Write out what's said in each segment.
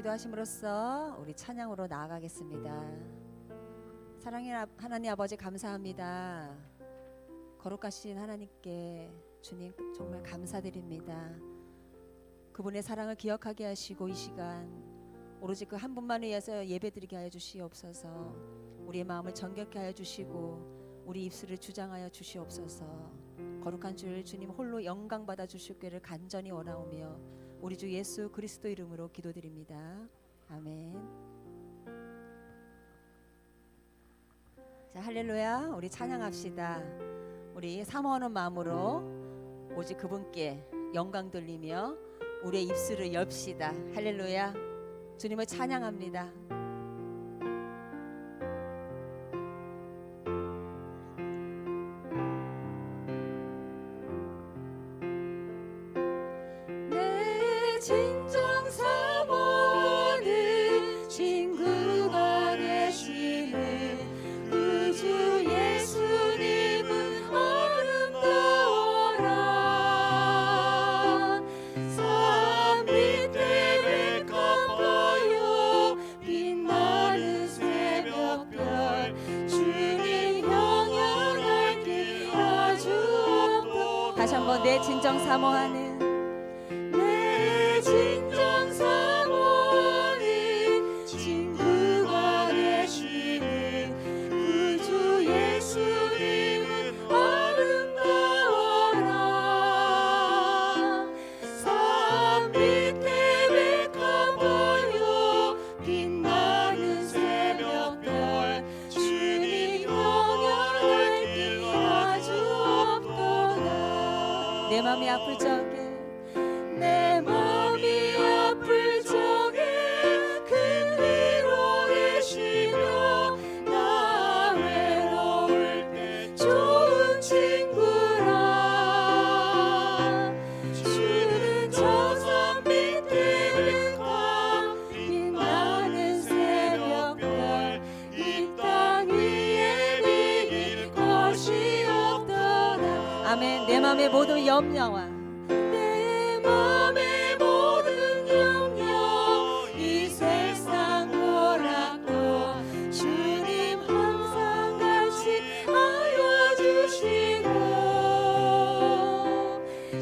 기도하심으로써 우리 찬양으로 나아가겠습니다. 사랑의 하나님 아버지, 감사합니다. 거룩하신 하나님께 주님 정말 감사드립니다. 그분의 사랑을 기억하게 하시고 이 시간 오로지 그 한 분만을 위해서 예배드리게 하여 주시옵소서. 우리의 마음을 정결케 하여 주시고 우리 입술을 주장하여 주시옵소서. 거룩한 주를 주님 홀로 영광 받아 주시기를 간절히 원하오며 우리 주 예수 그리스도 이름으로 기도드립니다. 아멘. 자, 할렐루야. 우리 찬양합시다. 우리 사모하는 마음으로 오직 그분께 영광 돌리며 우리의 입술을 엽시다. 할렐루야. 주님을 찬양합니다. 내 진정 사모하는 친구가 되시는 우주 예수님은 아름다워라. 산 밑에 깜빡여 빛나는 새벽별 주님 영원할 길 아주 없도다. 다시 한번 내 진정 사모하는 진정 사모하는 친구가 되시는 구주 예수님은 아름다워라. 산 밑에 백합하여 빛나는 새벽별 주님 영원할 길 아주 없도다. 내 맘이 아플 적에 내 맘이 아플 적에 큰 위로 되시며 나 외로울 때 좋은 친구라. 주는 저 산 밑에 백합 빛나는 새벽별 이 땅 위에 비길 것이 없더라. 아멘. 내 맘의 모든 염려와 이 세상 몰락도 주님 항상 같이 하여 주시고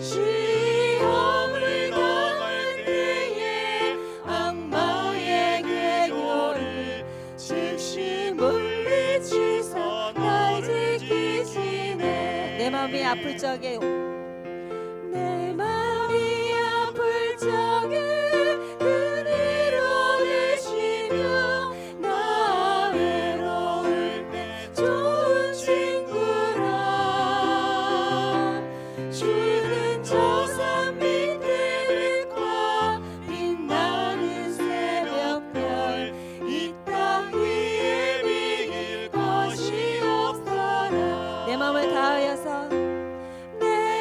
시험을 당할 때에 악마의 계교를 즉시 물리치사 날 지키시네. 내 마음이 아플 적에 내 마음이 아플 적에 내 마음을 다하여서 내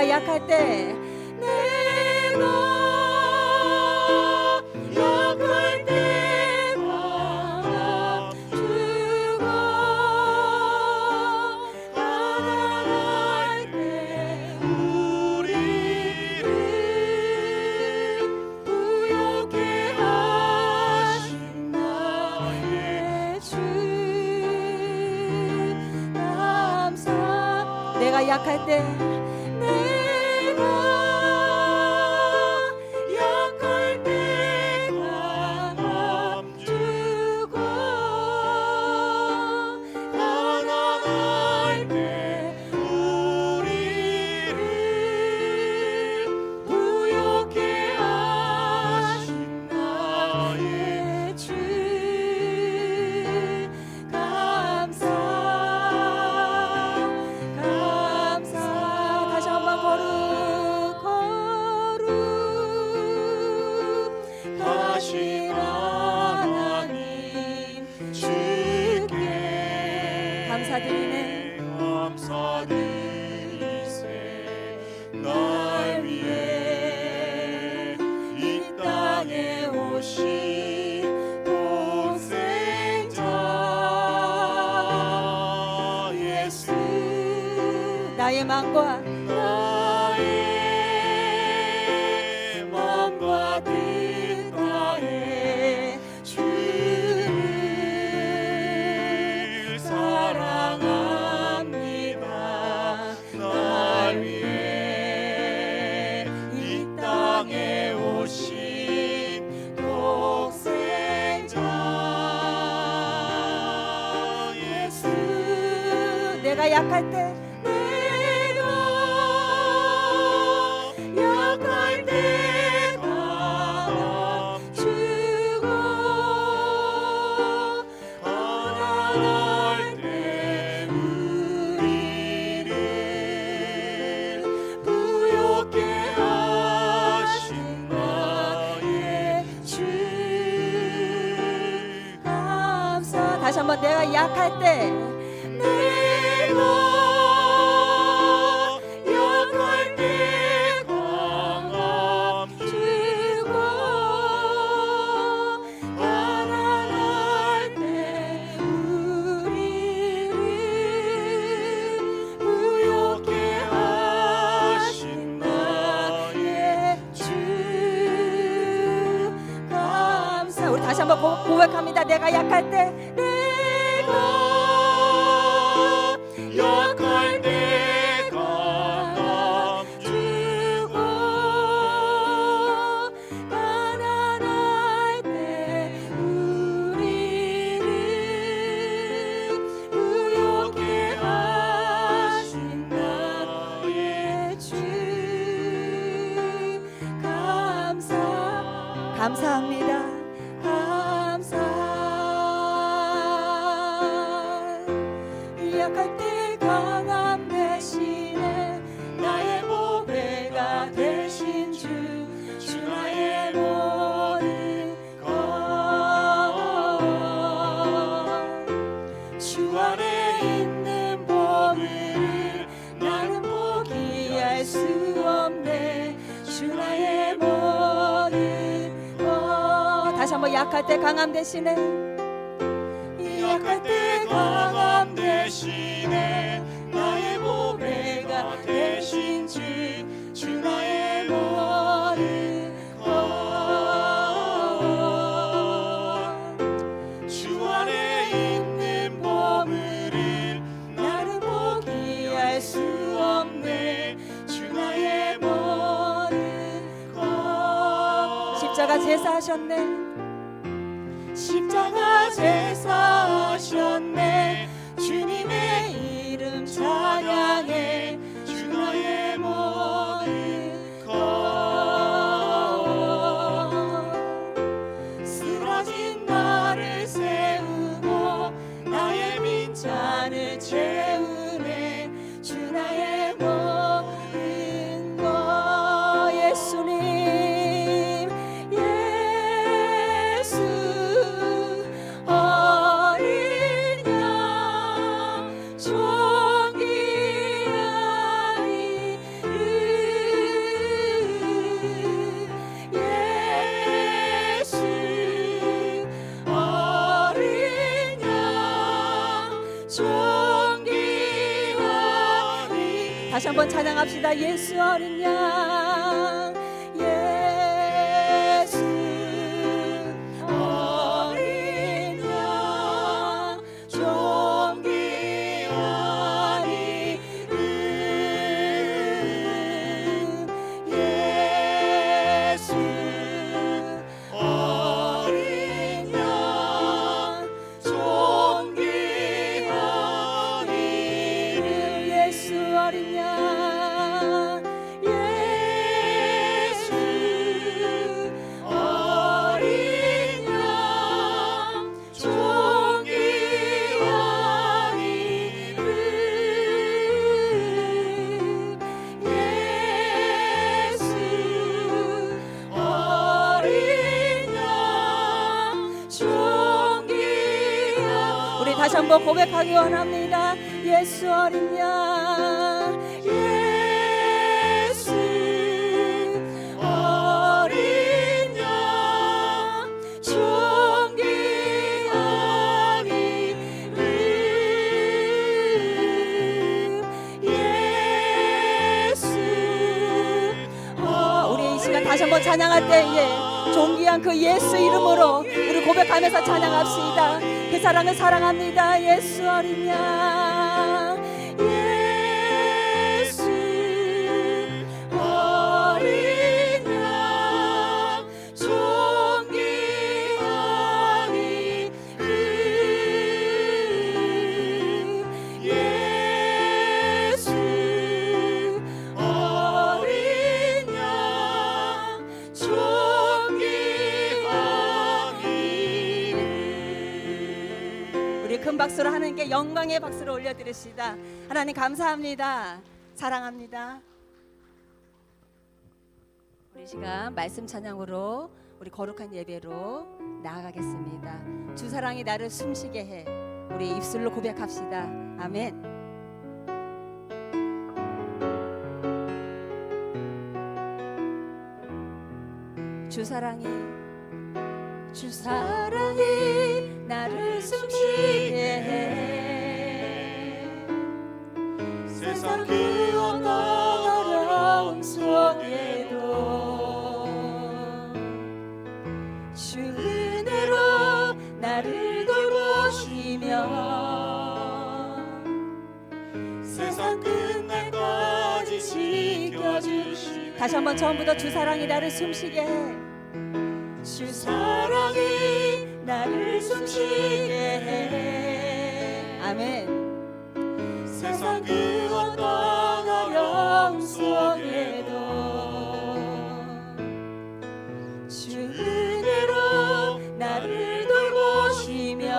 내가 약할 때 내가 약할 때 주고 가난할 때 우리를 부욕해 하신 나의 주 감사. 내가 약할 때 내가 약할 때 강함 주고 가난할 때 우리를 부욕해 하신 나의 주 감사 감사. 다시 한번 거룩 하신 하나님 주께 감사드리네. 감사드리세. 날 위해 이 땅에 오신 독생자 예수. 나의 마음과 나의 마음과 뜻 다해 주를 사랑합니다. 날 위해 이 땅에 오신 독생자 예수. 내가 약할 때 약할 때 강함 주고 가난할 때 우리를 부욕해 하신 나의 주 감사. 다시 한번 내가 약할 때 내가 약할 때 강함 주고 가난할 때 우리를 부욕해 하신 나의 주 감사. 우리 다시 한번 고백합니다. 내가 약할 때 내가 약할 때 강함 주고 가난할 때 우리를 부욕해 하신 나의 주 감사 감사합니다. 감사. 약할 때 강함 대신에 나의 보배가 되신 주 나의 모든 것. 주 안에 있는 보물을 나는 포기할 수 없네. 주 나의 모든 것. 다시 한번 약할 때 강함 대신에 약할 때 강함 대신에 나의 보배가 되신 주 나의 모든 것. 주 안에 있는 보물을 나는 포기할 수 없네. 주 나의 모든 것. 십자가 제사하셨네. 십자가 제사하셨네. 주님의 이름 찬양해. 주 나의 모든 것. 쓰러진 나를 세우고 나의 빈잔을 채우네. 주 나의 모든 것. 예수님 예수 어린 양 다시 한번 찬양합시다. 예수 어린 양, 예수 어린 양, 존귀한 이름, 예수 어린 양, 존귀한 이름, 예수 어린 양, 예수 어린 양, 존귀한 이름, 예수 어린 양, 존귀한. 우리 다시 한번 고백하기 원합니다. 예수 어린 양, 예수 어린 양, 존귀한 이름, 예수. 우리 이 시간 다시 한번 찬양할 때에 존귀한 그 예수 이름으로 우리 고백하면서 찬양합시다. 그 사랑을 사랑합니다. 예수 어린 양, 예수 어린 양, 존귀한 이름, 예수 어린 양, 존귀한 이름. 우리 큰 박수로 하나님께 영광의 박수를 올려드립시다. 하나님 감사합니다. 사랑합니다. 우리 시간 말씀 찬양으로 우리 거룩한 예배로 나아가겠습니다. 주 사랑이 나를 숨쉬게 해. 우리 입술로 고백합시다. 아멘. 주 사랑이 나를 숨쉬게 해. 세상 그 어떤 어려움 속에도 주 은혜로 나를 돌보시며 세상 끝날까지 지켜주시네. 다시 한번 처음부터 주 사랑이 나를 숨쉬게 해. 주 사랑이 나를 숨쉬게 해. 아멘. 세상 그 어떤 어려움 속에도 주 은혜로 나를 돌보시며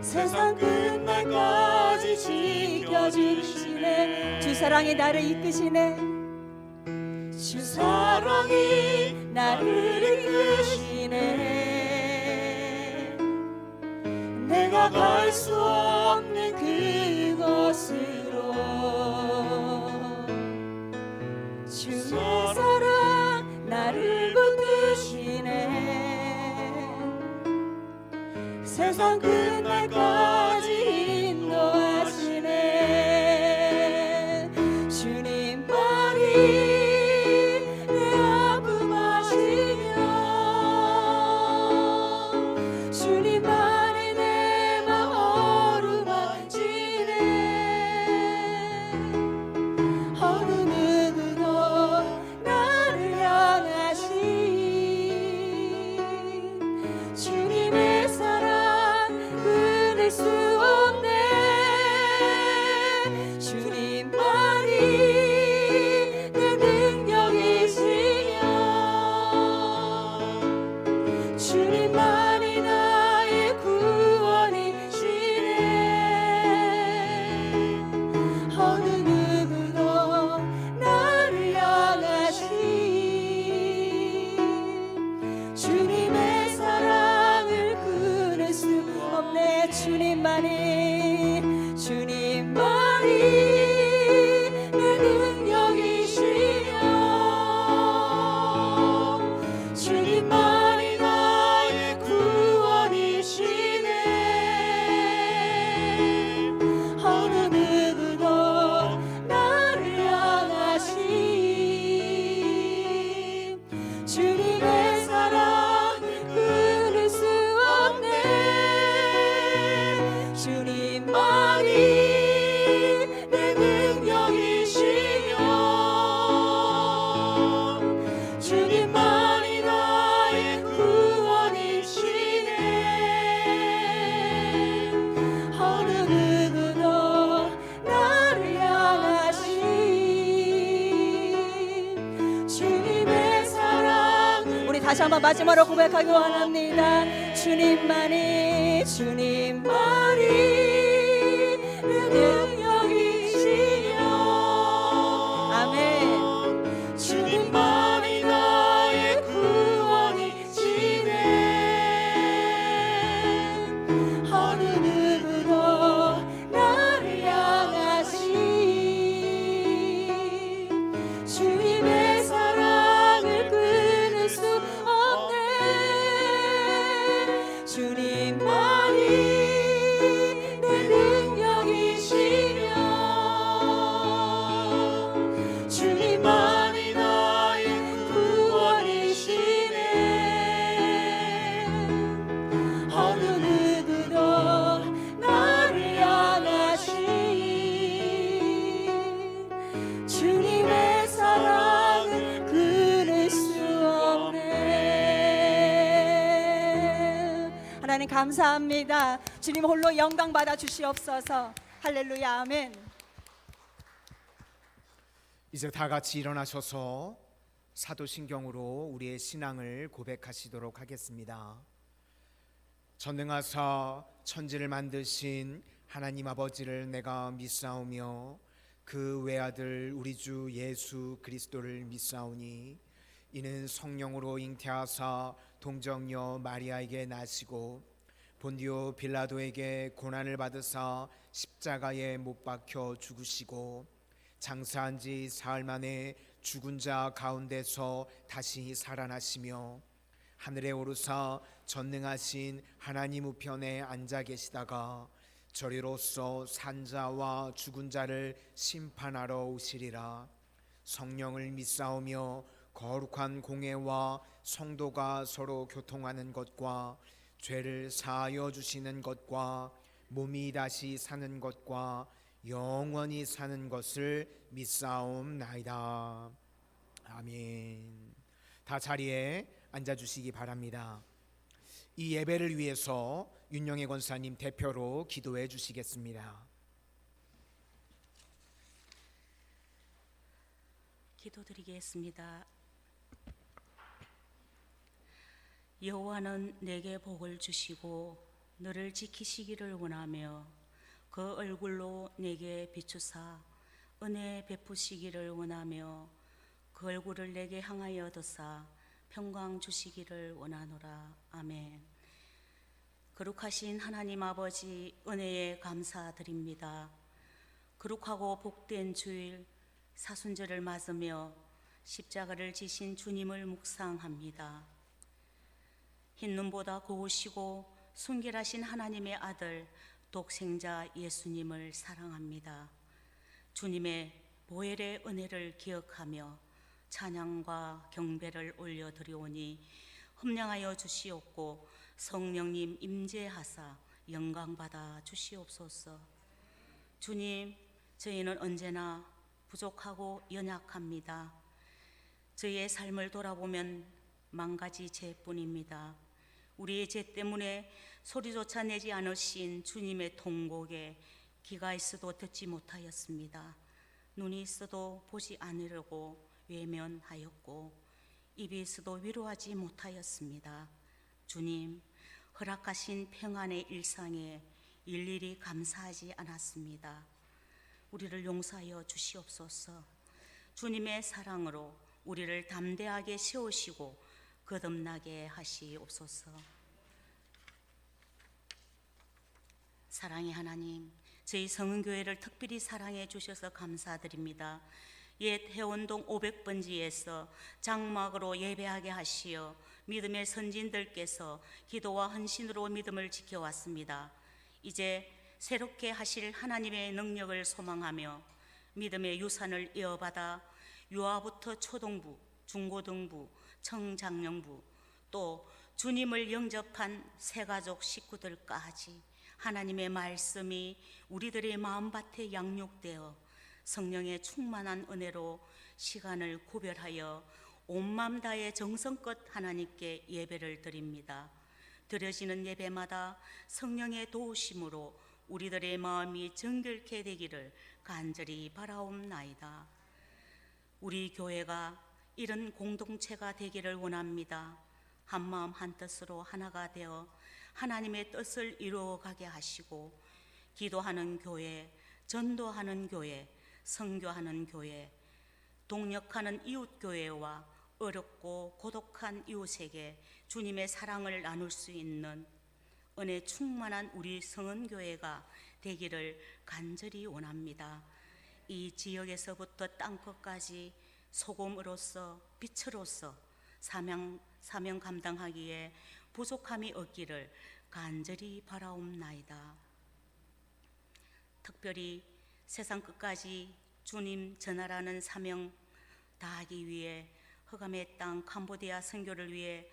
세상 끝날까지 지켜주시네. 주 사랑이 나를 이끄시네. 주 사랑이 나를 이끄시네. 내가 갈 수 없는 그곳으로 주의 사랑 나를 붙드시네. 세상 끝날까지 인도하시네. 주님만이 내 아픔 아시며 주님만이 내 마음 어루만지네. 어느 누구도 나를 향하신 주님의 사랑 끊을 수 다시 한번 마지막으로 고백하기 원합니다. 주님만이 내 능력이시며. 아멘. 주님만이 나의 구원이시네. 어느 누구도 나를 향하시 주님의 사랑을 끊을 수 없네. 주님만이 내 능력이시며 주님만이 나의 구원이시네. 어느 누구도 나를 향하시 주님의 사랑을 끊을 수 없네. 하나님 감사합니다. 주님 홀로 영광 받아 주시옵소서. 할렐루야. 아멘. 이제 다 같이 일어나셔서 사도신경으로 우리의 신앙을 고백하시도록 하겠습니다. 전능하사 천지를 만드신 하나님 아버지를 내가 믿사오며 그 외아들 우리 주 예수 그리스도를 믿사오니 이는 성령으로 잉태하사 동정녀 마리아에게 나시고 본디오 빌라도에게 고난을 받으사 십자가에 못 박혀 죽으시고 장사한 지 사흘 만에 죽은 자 가운데서 다시 살아나시며 하늘에 오르사 전능하신 하나님 우편에 앉아 계시다가 저리로서 산자와 죽은 자를 심판하러 오시리라. 성령을 믿사오며 거룩한 공회와 성도가 서로 교통하는 것과 죄를 사하여 주시는 것과 몸이 다시 사는 것과 영원히 사는 것을 믿사옵나이다. 아멘. 다 자리에 앉아주시기 바랍니다. 이 예배를 위해서 윤영애 권사님 대표로 기도해 주시겠습니다. 기도드리겠습니다. 여호와는 내게 복을 주시고 너를 지키시기를 원하며 그 얼굴로 내게 비추사 은혜 베푸시기를 원하며 그 얼굴을 내게 향하여 드사 평강 주시기를 원하노라. 아멘. 거룩하신 하나님 아버지, 은혜에 감사드립니다. 거룩하고 복된 주일 사순절을 맞으며 십자가를 지신 주님을 묵상합니다. 흰 눈보다 고우시고 순결하신 하나님의 아들 독생자 예수님을 사랑합니다. 주님의 보혈의 은혜를 기억하며 찬양과 경배를 올려드리오니 흠량하여 주시옵고 성령님 임재하사 영광받아 주시옵소서. 주님, 저희는 언제나 부족하고 연약합니다. 저희의 삶을 돌아보면 만가지 죄뿐입니다. 우리의 죄 때문에 소리조차 내지 않으신 주님의 통곡에 귀가 있어도 듣지 못하였습니다. 눈이 있어도 보지 않으려고 외면하였고 입이 있어도 위로하지 못하였습니다. 주님, 허락하신 평안의 일상에 일일이 감사하지 않았습니다. 우리를 용서하여 주시옵소서. 주님의 사랑으로 우리를 담대하게 세우시고 거듭나게 하시옵소서. 사랑의 하나님, 저희 성은교회를 특별히 사랑해 주셔서 감사드립니다. 옛 해원동 500번지에서 장막으로 예배하게 하시어 믿음의 선진들께서 기도와 헌신으로 믿음을 지켜왔습니다. 이제 새롭게 하실 하나님의 능력을 소망하며 믿음의 유산을 이어받아 유아부터 초등부, 중고등부, 청장년부 또 주님을 영접한 새가족 식구들까지 하나님의 말씀이 우리들의 마음밭에 양육되어 성령의 충만한 은혜로 시간을 구별하여 온맘 다해 정성껏 하나님께 예배를 드립니다. 드려지는 예배마다 성령의 도우심으로 우리들의 마음이 정결케 되기를 간절히 바라옵나이다. 우리 교회가 이런 공동체가 되기를 원합니다. 한마음 한뜻으로 하나가 되어 하나님의 뜻을 이루어가게 하시고 기도하는 교회, 전도하는 교회, 선교하는 교회, 동력하는 이웃교회와 어렵고 고독한 이웃에게 주님의 사랑을 나눌 수 있는 은혜 충만한 우리 성은교회가 되기를 간절히 원합니다. 이 지역에서부터 땅끝까지 소금으로서 빛으로서 사명 감당하기에 부족함이 없기를 간절히 바라옵나이다. 특별히 세상 끝까지 주님 전하라는 사명 다하기 위해 흑암의 땅 캄보디아 선교를 위해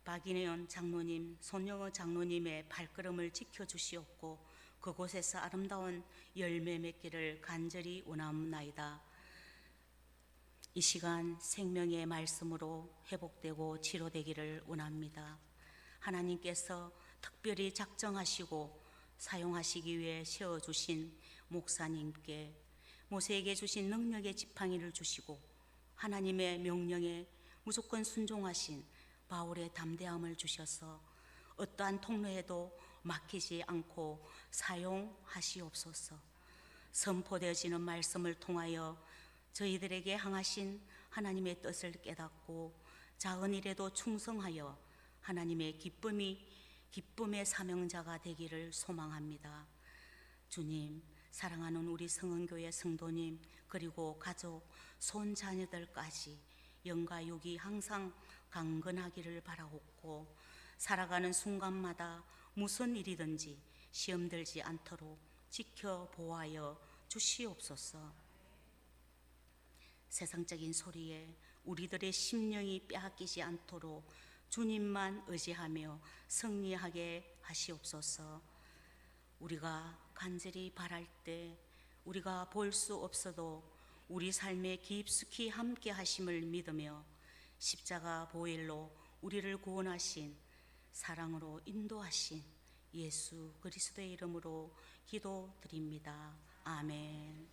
박인현 장로님, 손영어 장로님의 발걸음을 지켜주시옵고 그곳에서 아름다운 열매 맺기를 간절히 원하옵나이다. 이 시간 생명의 말씀으로 회복되고 치료되기를 원합니다. 하나님께서 특별히 작정하시고 사용하시기 위해 세워주신 목사님께 모세에게 주신 능력의 지팡이를 주시고 하나님의 명령에 무조건 순종하신 바울의 담대함을 주셔서 어떠한 통로에도 막히지 않고 사용하시옵소서. 선포되어지는 말씀을 통하여 저희들에게 향하신 하나님의 뜻을 깨닫고 작은 일에도 충성하여 하나님의 기쁨의 사명자가 되기를 소망합니다. 주님, 사랑하는 우리 성은교회 성도님 그리고 가족, 손자녀들까지 영과 육이 항상 강건하기를 바라옵고 살아가는 순간마다 무슨 일이든지 시험 들지 않도록 지켜보아여 주시옵소서. 세상적인 소리에 우리들의 심령이 빼앗기지 않도록 주님만 의지하며 승리하게 하시옵소서. 우리가 간절히 바랄 때 우리가 볼 수 없어도 우리 삶에 깊숙이 함께 하심을 믿으며 십자가 보혈로 우리를 구원하신 사랑으로 인도하신 예수 그리스도의 이름으로 기도드립니다. 아멘.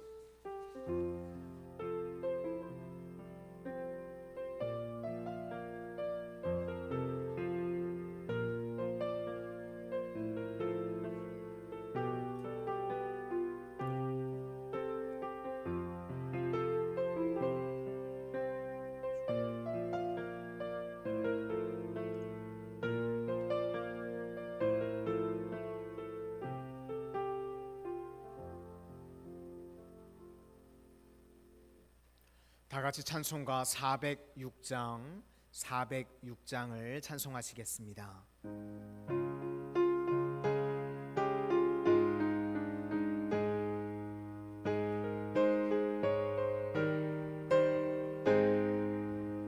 다 같이 찬송가 406장을 찬송하시겠습니다.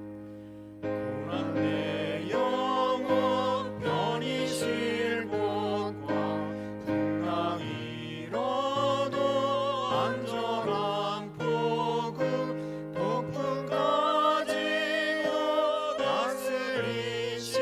고난 내 영혼 편히 쉴 곳과 풍랑 잃어도 안전한 복음 폭풍까지도 다스리시는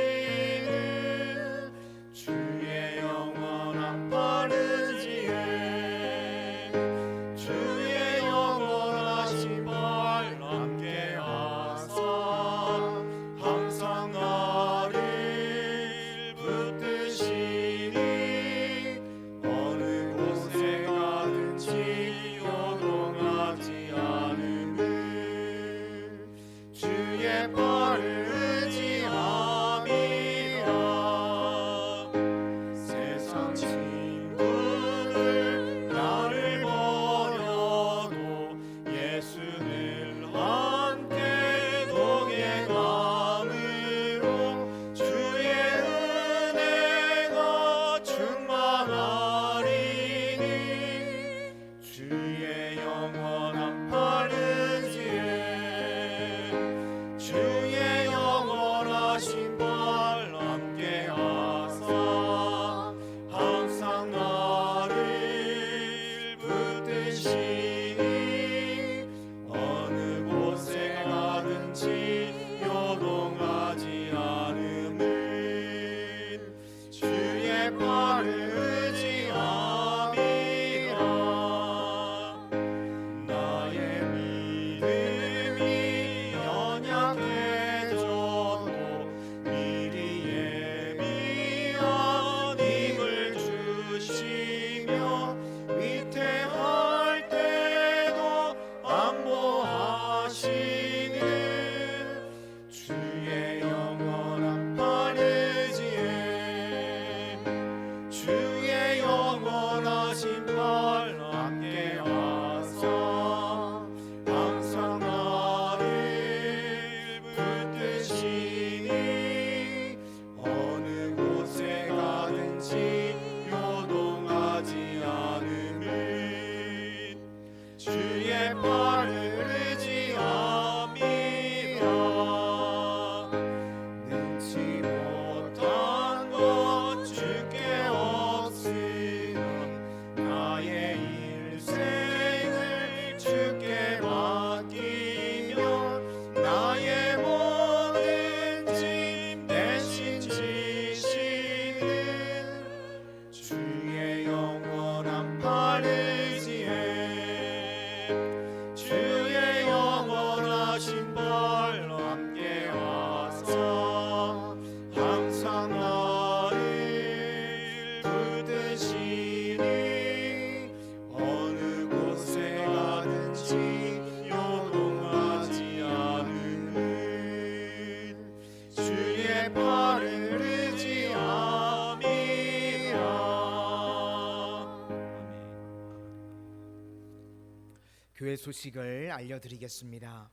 교회 소식을 알려드리겠습니다.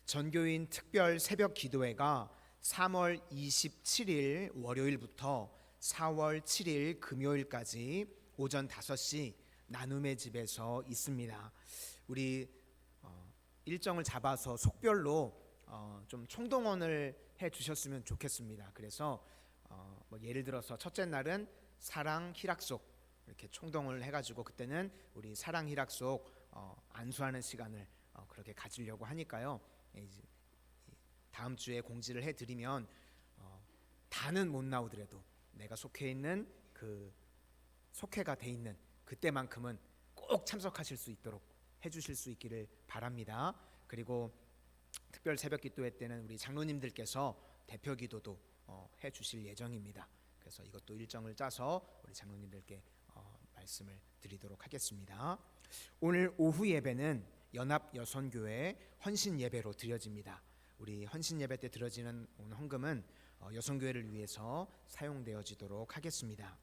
전교인 특별 새벽 기도회가 3월 27일 월요일부터 4월 7일 금요일까지 오전 5시 나눔의 집에서 있습니다. 우리 일정을 잡아서 속별로 좀 총동원을 해 주셨으면 좋겠습니다. 그래서 뭐 예를 들어서 첫째 날은 사랑 희락속 이렇게 총동원을 해가지고 그때는 우리 사랑 희락속 안수하는 시간을 그렇게 가지려고 하니까요. 이제 다음 주에 공지를 해드리면 다는 못 나오더라도 내가 속해 있는 그 속해가 돼 있는 그때만큼은 꼭 참석하실 수 있도록 해주실 수 있기를 바랍니다. 그리고 특별 새벽 기도회 때는 우리 장로님들께서 대표 기도도 해주실 예정입니다. 그래서 이것도 일정을 짜서 우리 장로님들께 말씀을 드리도록 하겠습니다. 오늘 오후 예배는 연합여선교회 헌신 예배로 드려집니다. 우리 헌신 예배 때 드려지는 헌금은 여선교회를 위해서 사용되어지도록 하겠습니다.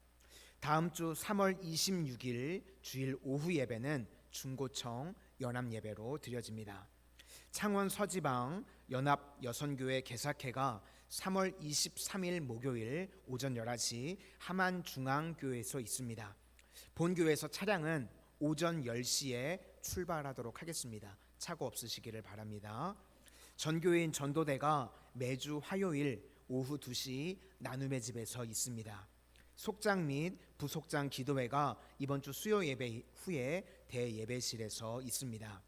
다음 주 3월 26일 주일 오후 예배는 중고청 연합 예배로 드려집니다. 창원 서지방 연합여선교회 개사회가 3월 23일 목요일 오전 11시 함안중앙교회에서 있습니다. 본교회에서 차량은 오전 10시에 출발하도록 하겠습니다. 착오 없으시기를 바랍니다. 전교인 전도대가 매주 화요일 오후 2시 나눔의 집에서 있습니다. 속장 및 부속장 기도회가 이번 주 수요 예배 후에 대예배실에서 있습니다.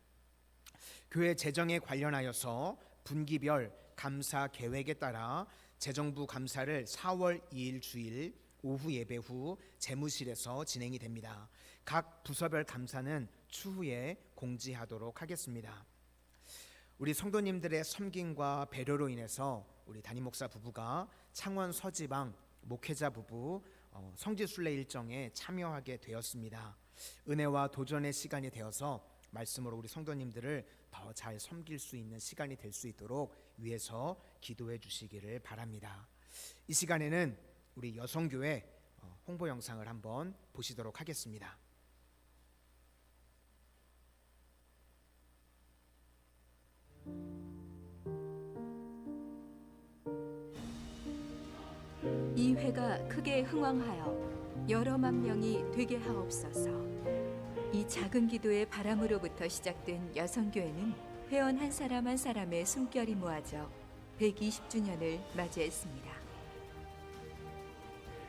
교회 재정에 관련하여서 분기별 감사 계획에 따라 재정부 감사를 4월 2일 주일 오후 예배 후 재무실에서 진행이 됩니다. 각 부서별 감사는 추후에 공지하도록 하겠습니다. 우리 성도님들의 섬김과 배려로 인해서 우리 담임 목사 부부가 창원 서지방 목회자 부부 성지순례 일정에 참여하게 되었습니다. 은혜와 도전의 시간이 되어서 말씀으로 우리 성도님들을 더 잘 섬길 수 있는 시간이 될 수 있도록 위해서 기도해 주시기를 바랍니다. 이 시간에는 우리 여성교회 홍보 영상을 한번 보시도록 하겠습니다. 이 회가 크게 흥왕하여 여러만 명이 되게 하옵소서. 이 작은 기도의 바람으로부터 시작된 여성교회는 회원 한 사람 한 사람의 숨결이 모아져 120주년을 맞이했습니다.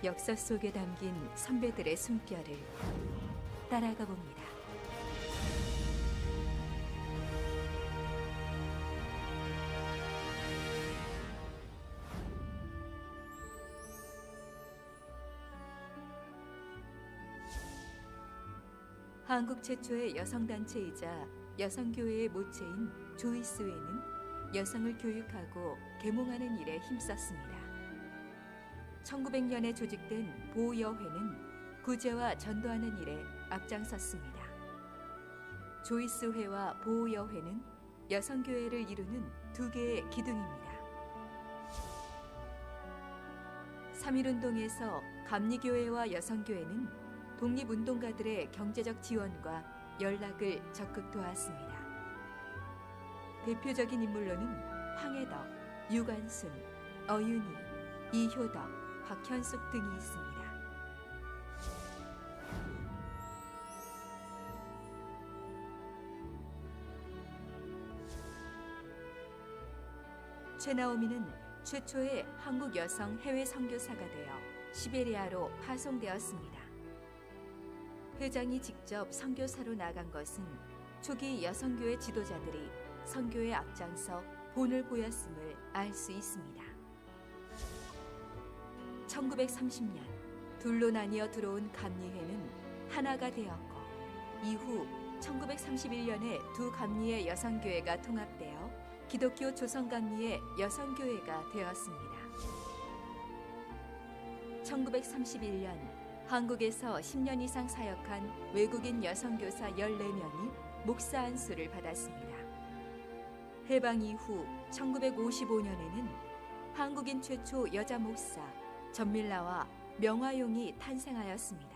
역사 속에 담긴 선배들의 숨결을 따라가 봅니다. 한국 최초의 여성단체이자 여성교회의 모체인 조이스회는 여성을 교육하고 계몽하는 일에 힘썼습니다. 1900년에 조직된 보여회는 구제와 전도하는 일에 앞장섰습니다. 조이스회와 보여회는 여성교회를 이루는 두 개의 기둥입니다. 3.1운동에서 감리교회와 여성교회는 독립운동가들의 경제적 지원과 연락을 적극 도왔습니다. 대표적인 인물로는 황해덕, 유관순, 어윤희, 이효덕, 박현숙 등이 있습니다. 최나오미는 최초의 한국 여성 해외 선교사가 되어 시베리아로 파송되었습니다. 회장이 직접 선교사로 나간 것은 초기 여성교회 지도자들이 선교에 앞장서 본을 보였음을 알 수 있습니다. 1930년 둘로 나뉘어 들어온 감리회는 하나가 되었고 이후 1931년에 두 감리의 여성교회가 통합되어 기독교 조선감리의 여성교회가 되었습니다. 1931년 한국에서 10년 이상 사역한 외국인 여성교사 14명이 목사 안수를 받았습니다. 해방 이후 1955년에는 한국인 최초 여자 목사 전밀라와 명화용이 탄생하였습니다.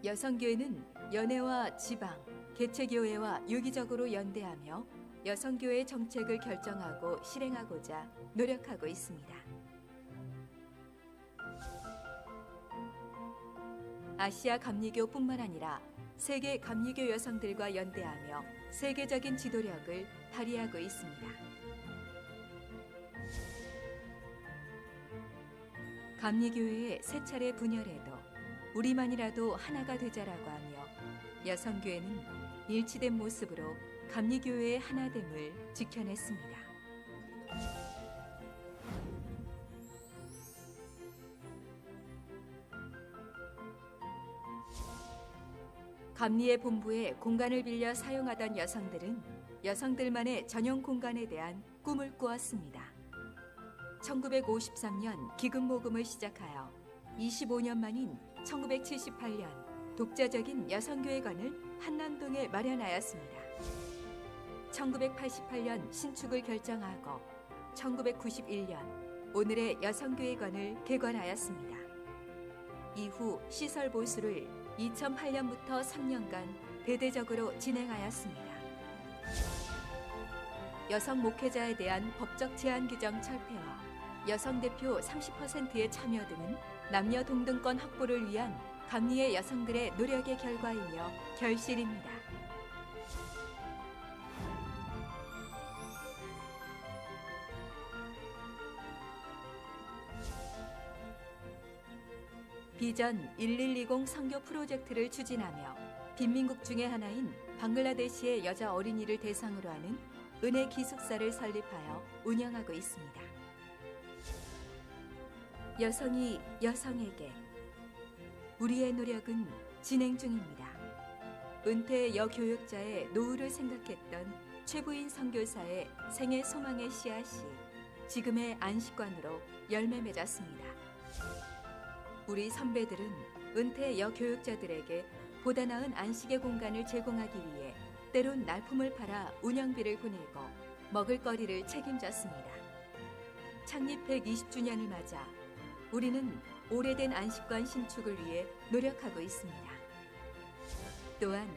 여성교회는 연회와 지방, 개체교회와 유기적으로 연대하며 여성교회 정책을 결정하고 실행하고자 노력하고 있습니다. 아시아 감리교뿐만 아니라 세계 감리교 여성들과 연대하며 세계적인 지도력을 발휘하고 있습니다. 감리교회의 세 차례 분열에도 우리만이라도 하나가 되자라고 하며 여성교회는 일치된 모습으로 감리교회의 하나됨을 지켜냈습니다. 감리의 본부에 공간을 빌려 사용하던 여성들은 여성들만의 전용 공간에 대한 꿈을 꾸었습니다. 1953년 기금 모금을 시작하여 25년 만인 1978년 독자적인 여성교회관을 한남동에 마련하였습니다. 1988년 신축을 결정하고 1991년 오늘의 여성교회관을 개관하였습니다. 이후 시설 보수를 2008년부터 3년간 대대적으로 진행하였습니다. 여성 목회자에 대한 법적 제한 규정 철폐와 여성 대표 30%의 참여 등은 남녀 동등권 확보를 위한 감리의 여성들의 노력의 결과이며 결실입니다. 비전 1120 선교 프로젝트를 추진하며 빈민국 중의 하나인 방글라데시의 여자 어린이를 대상으로 하는 은혜 기숙사를 설립하여 운영하고 있습니다. 여성이 여성에게 우리의 노력은 진행 중입니다. 은퇴 여교육자의 노후를 생각했던 최부인 선교사의 생애 소망의 씨앗이 지금의 안식관으로 열매 맺었습니다. 우리 선배들은 은퇴 여교육자들에게 보다 나은 안식의 공간을 제공하기 위해 때론 날품을 팔아 운영비를 보내고 먹을거리를 책임졌습니다. 창립 120주년을 맞아 우리는 오래된 안식관 신축을 위해 노력하고 있습니다. 또한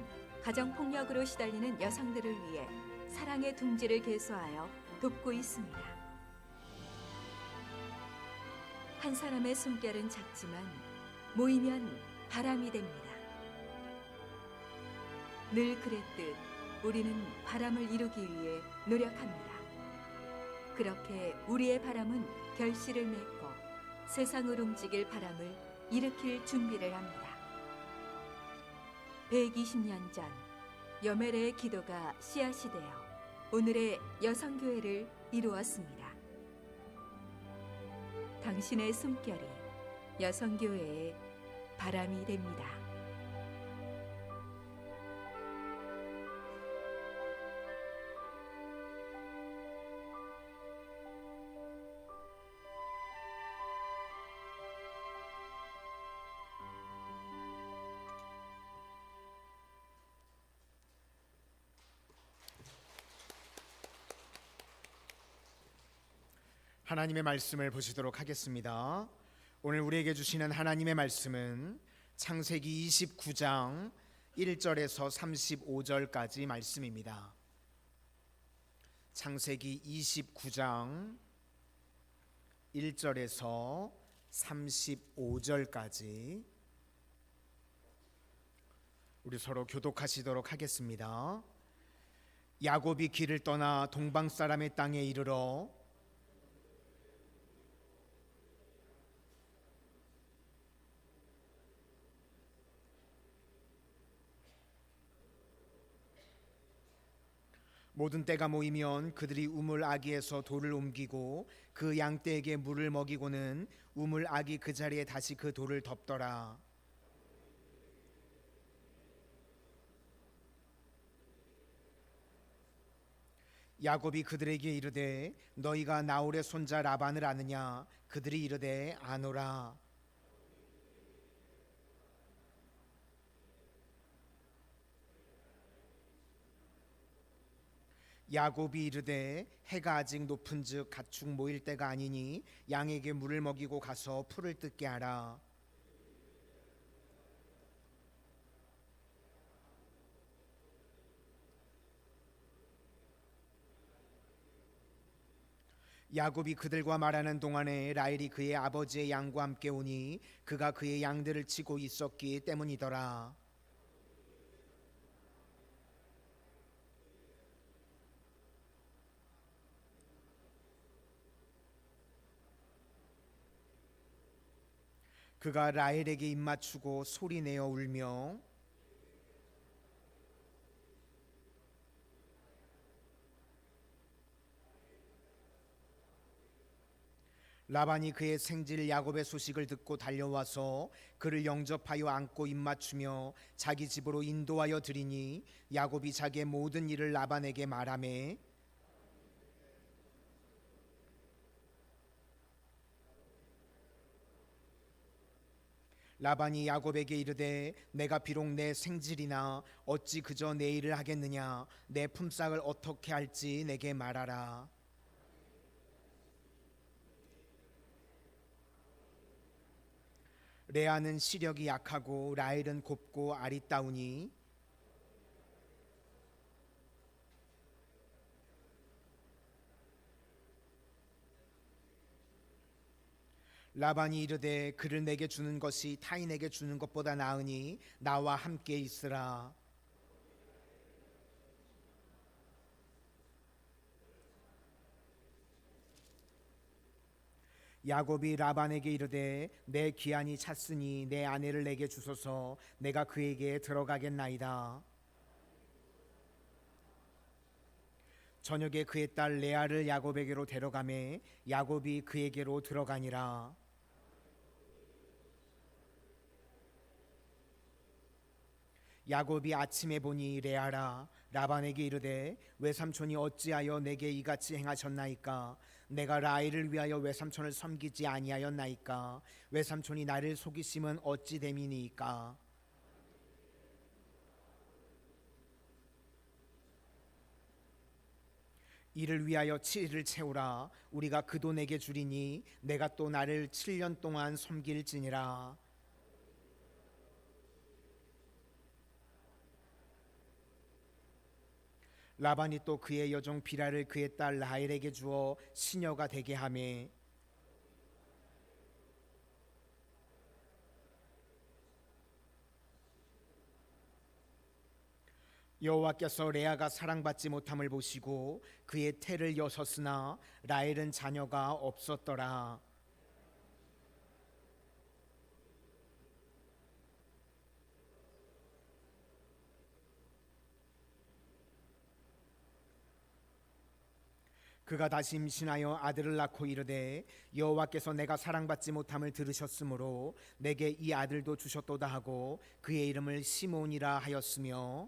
가정폭력으로 시달리는 여성들을 위해 사랑의 둥지를 개소하여 돕고 있습니다. 한 사람의 숨결은 작지만 모이면 바람이 됩니다. 늘 그랬듯 우리는 바람을 이루기 위해 노력합니다. 그렇게 우리의 바람은 결실을 맺고 세상을 움직일 바람을 일으킬 준비를 합니다. 120년 전 여메레의 기도가 씨앗이 되어 오늘의 여성교회를 이루었습니다. 당신의 숨결이 여성교회의 바람이 됩니다. 하나님의 말씀을 보시도록 하겠습니다. 오늘 우리에게 주시는 하나님의 말씀은 창세기 29장 1절에서 35절까지 말씀입니다. 창세기 29장 1절에서 35절까지 우리 서로 교독하시도록 하겠습니다. 야곱이 길을 떠나 동방 사람의 땅에 이르러 모든 때가 모이면 그들이 우물 아기에서 돌을 옮기고 그 양떼에게 물을 먹이고는 우물 아기 그 자리에 다시 그 돌을 덮더라. 야곱이 그들에게 이르되 너희가 나홀의 손자 라반을 아느냐? 그들이 이르되 아노라. 야곱이 이르되 해가 아직 높은즉 가축 모일 때가 아니니 양에게 물을 먹이고 가서 풀을 뜯게 하라. 야곱이 그들과 말하는 동안에 라헬이 그의 아버지의 양과 함께 오니 그가 그의 양들을 치고 있었기 때문이더라. 그가 라헬에게 입맞추고 소리내어 울며 라반이 그의 생질 야곱의 소식을 듣고 달려와서 그를 영접하여 안고 입맞추며 자기 집으로 인도하여 드리니 야곱이 자기의 모든 일을 라반에게 말하매 라반이 야곱에게 이르되 내가 비록 내 생질이나 어찌 그저 내 일을 하겠느냐 내 품삯을 어떻게 할지 내게 말하라. 레아는 시력이 약하고 라헬은 곱고 아리따우니 라반이 이르되 그를 내게 주는 것이 타인에게 주는 것보다 나으니 나와 함께 있으라. 야곱이 라반에게 이르되 내 기한이 찼으니 내 아내를 내게 주소서 내가 그에게 들어가겠나이다. 저녁에 그의 딸 레아를 야곱에게로 데려가매 야곱이 그에게로 들어가니라. 야곱이 아침에 보니 레아라 라반에게 이르되 외삼촌이 어찌하여 내게 이같이 행하셨나이까 내가 라헬을 위하여 외삼촌을 섬기지 아니하였나이까 외삼촌이 나를 속이심은 어찌 됨이니까. 이를 위하여 7일을 채우라. 우리가 그 돈에게 주리니 내가 또 나를 7년 동안 섬길지니라. 라반이 또 그의 여종 비라를 그의 딸 라헬에게 주어 시녀가 되게 하매 여호와께서 레아가 사랑받지 못함을 보시고 그의 태를 여섰으나 라헬은 자녀가 없었더라. 그가 다시 임신하여 아들을 낳고 이르되 여호와께서 내가 사랑받지 못함을 들으셨으므로 내게 이 아들도 주셨도다 하고 그의 이름을 시몬이라 하였으며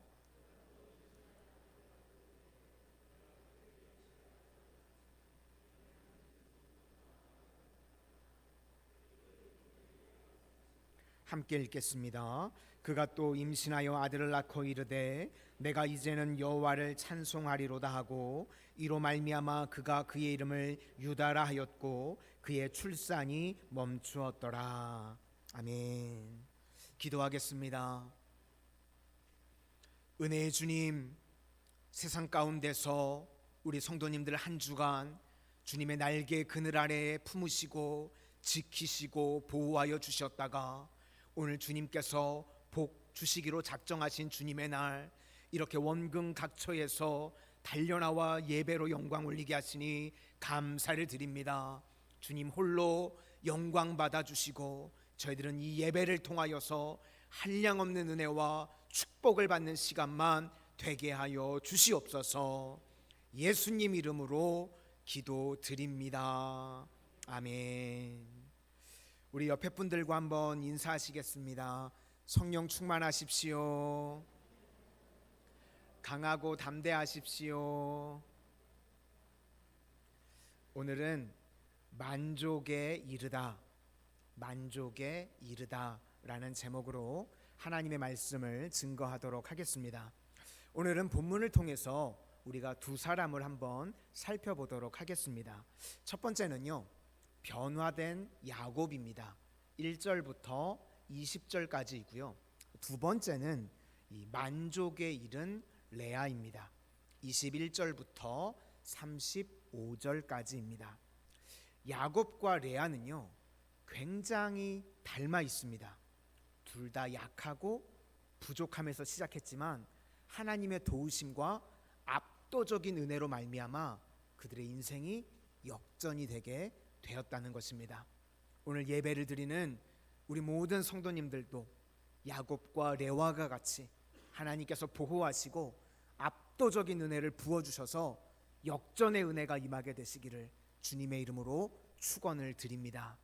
함께 읽겠습니다. 그가 또 임신하여 아들을 낳고 이르되 내가 이제는 여호와를 찬송하리로다 하고 이로 말미암아 그가 그의 이름을 유다라 하였고 그의 출산이 멈추었더라. 아멘. 기도하겠습니다. 은혜의 주님, 세상 가운데서 우리 성도님들 한 주간 주님의 날개 그늘 아래에 품으시고 지키시고 보호하여 주셨다가 오늘 주님께서 복 주시기로 작정하신 주님의 날 이렇게 원금 각처에서 달려나와 예배로 영광 올리게 하시니 감사를 드립니다. 주님 홀로 영광 받아 주시고 저희들은 이 예배를 통하여서 한량없는 은혜와 축복을 받는 시간만 되게 하여 주시옵소서. 예수님 이름으로 기도드립니다. 아멘. 우리 옆에 분들과 한번 인사하시겠습니다. 성령 충만하십시오. 강하고 담대하십시오. 오늘은 만족에 이르다, 만족에 이르다라는 제목으로 하나님의 말씀을 증거하도록 하겠습니다. 오늘은 본문을 통해서 우리가 두 사람을 한번 살펴보도록 하겠습니다. 첫 번째는요, 변화된 야곱입니다. 1절부터 20절까지이고요. 두 번째는 이 만족에 이른 레아입니다. 21절부터 35절까지입니다. 야곱과 레아는요 굉장히 닮아 있습니다. 둘 다 약하고 부족함에서 시작했지만 하나님의 도우심과 압도적인 은혜로 말미암아 그들의 인생이 역전이 되게 되었다는 것입니다. 오늘 예배를 드리는 우리 모든 성도님들도 야곱과 레아가 같이 하나님께서 보호하시고 압도적인 은혜를 부어주셔서 역전의 은혜가 임하게 되시기를 주님의 이름으로 축원을 드립니다.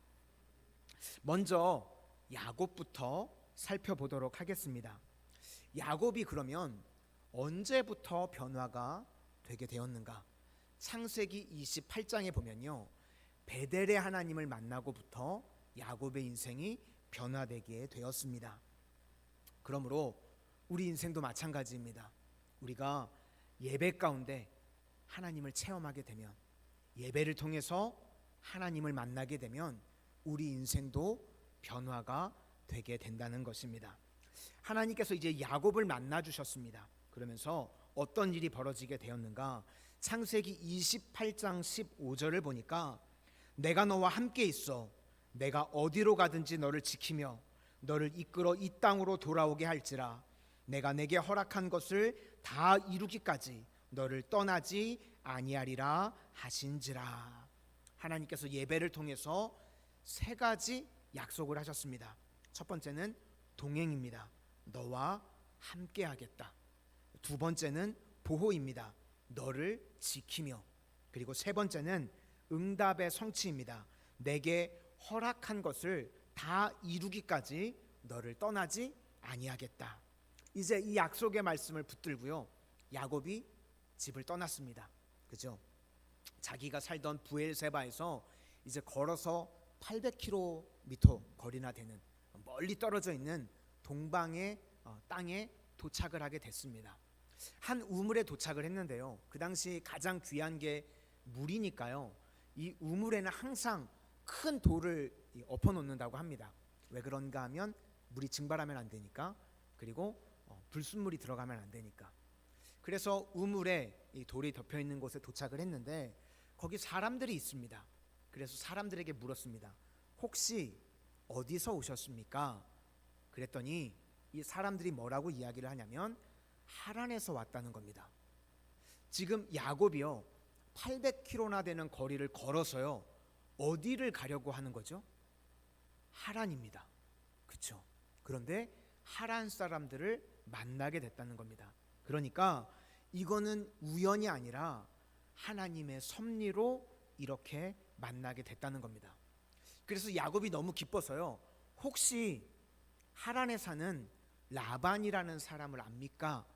먼저 야곱부터 살펴보도록 하겠습니다. 야곱이 그러면 언제부터 변화가 되게 되었는가? 창세기 28장에 보면요 베델의 하나님을 만나고부터 야곱의 인생이 변화되게 되었습니다. 그러므로 우리 인생도 마찬가지입니다. 우리가 예배 가운데 하나님을 체험하게 되면, 예배를 통해서 하나님을 만나게 되면 우리 인생도 변화가 되게 된다는 것입니다. 하나님께서 이제 야곱을 만나 주셨습니다. 그러면서 어떤 일이 벌어지게 되었는가? 창세기 28장 15절을 보니까 내가 너와 함께 있어 내가 어디로 가든지 너를 지키며 너를 이끌어 이 땅으로 돌아오게 할지라 내가 내게 허락한 것을 다 이루기까지 너를 떠나지 아니하리라 하신지라. 하나님께서 예배를 통해서 세 가지 약속을 하셨습니다. 첫 번째는 동행입니다. 너와 함께 하겠다. 두 번째는 보호입니다. 너를 지키며. 그리고 세 번째는 응답의 성취입니다. 내게 허락한 것을 다 이루기까지 너를 떠나지 아니하겠다. 이제 이 약속의 말씀을 붙들고요 야곱이 집을 떠났습니다. 그죠? 자기가 살던 부엘세바에서 이제 걸어서 800km 거리나 되는 멀리 떨어져 있는 동방의 땅에 도착을 하게 됐습니다. 한 우물에 도착을 했는데요 그 당시 가장 귀한 게 물이니까요 이 우물에는 항상 큰 돌을 엎어 놓는다고 합니다. 왜 그런가 하면 물이 증발하면 안 되니까, 그리고 불순물이 들어가면 안 되니까. 그래서 우물에 이 돌이 덮여 있는 곳에 도착을 했는데 거기 사람들이 있습니다. 그래서 사람들에게 물었습니다. 혹시 어디서 오셨습니까? 그랬더니 이 사람들이 뭐라고 이야기를 하냐면 하란에서 왔다는 겁니다. 지금 야곱이요 800km나 되는 거리를 걸어서요 어디를 가려고 하는 거죠? 하란입니다. 그렇죠? 그런데 하란 사람들을 만나게 됐다는 겁니다. 그러니까 이거는 우연이 아니라 하나님의 섭리로 이렇게 만나게 됐다는 겁니다. 그래서 야곱이 너무 기뻐서요 혹시 하란에 사는 라반이라는 사람을 압니까?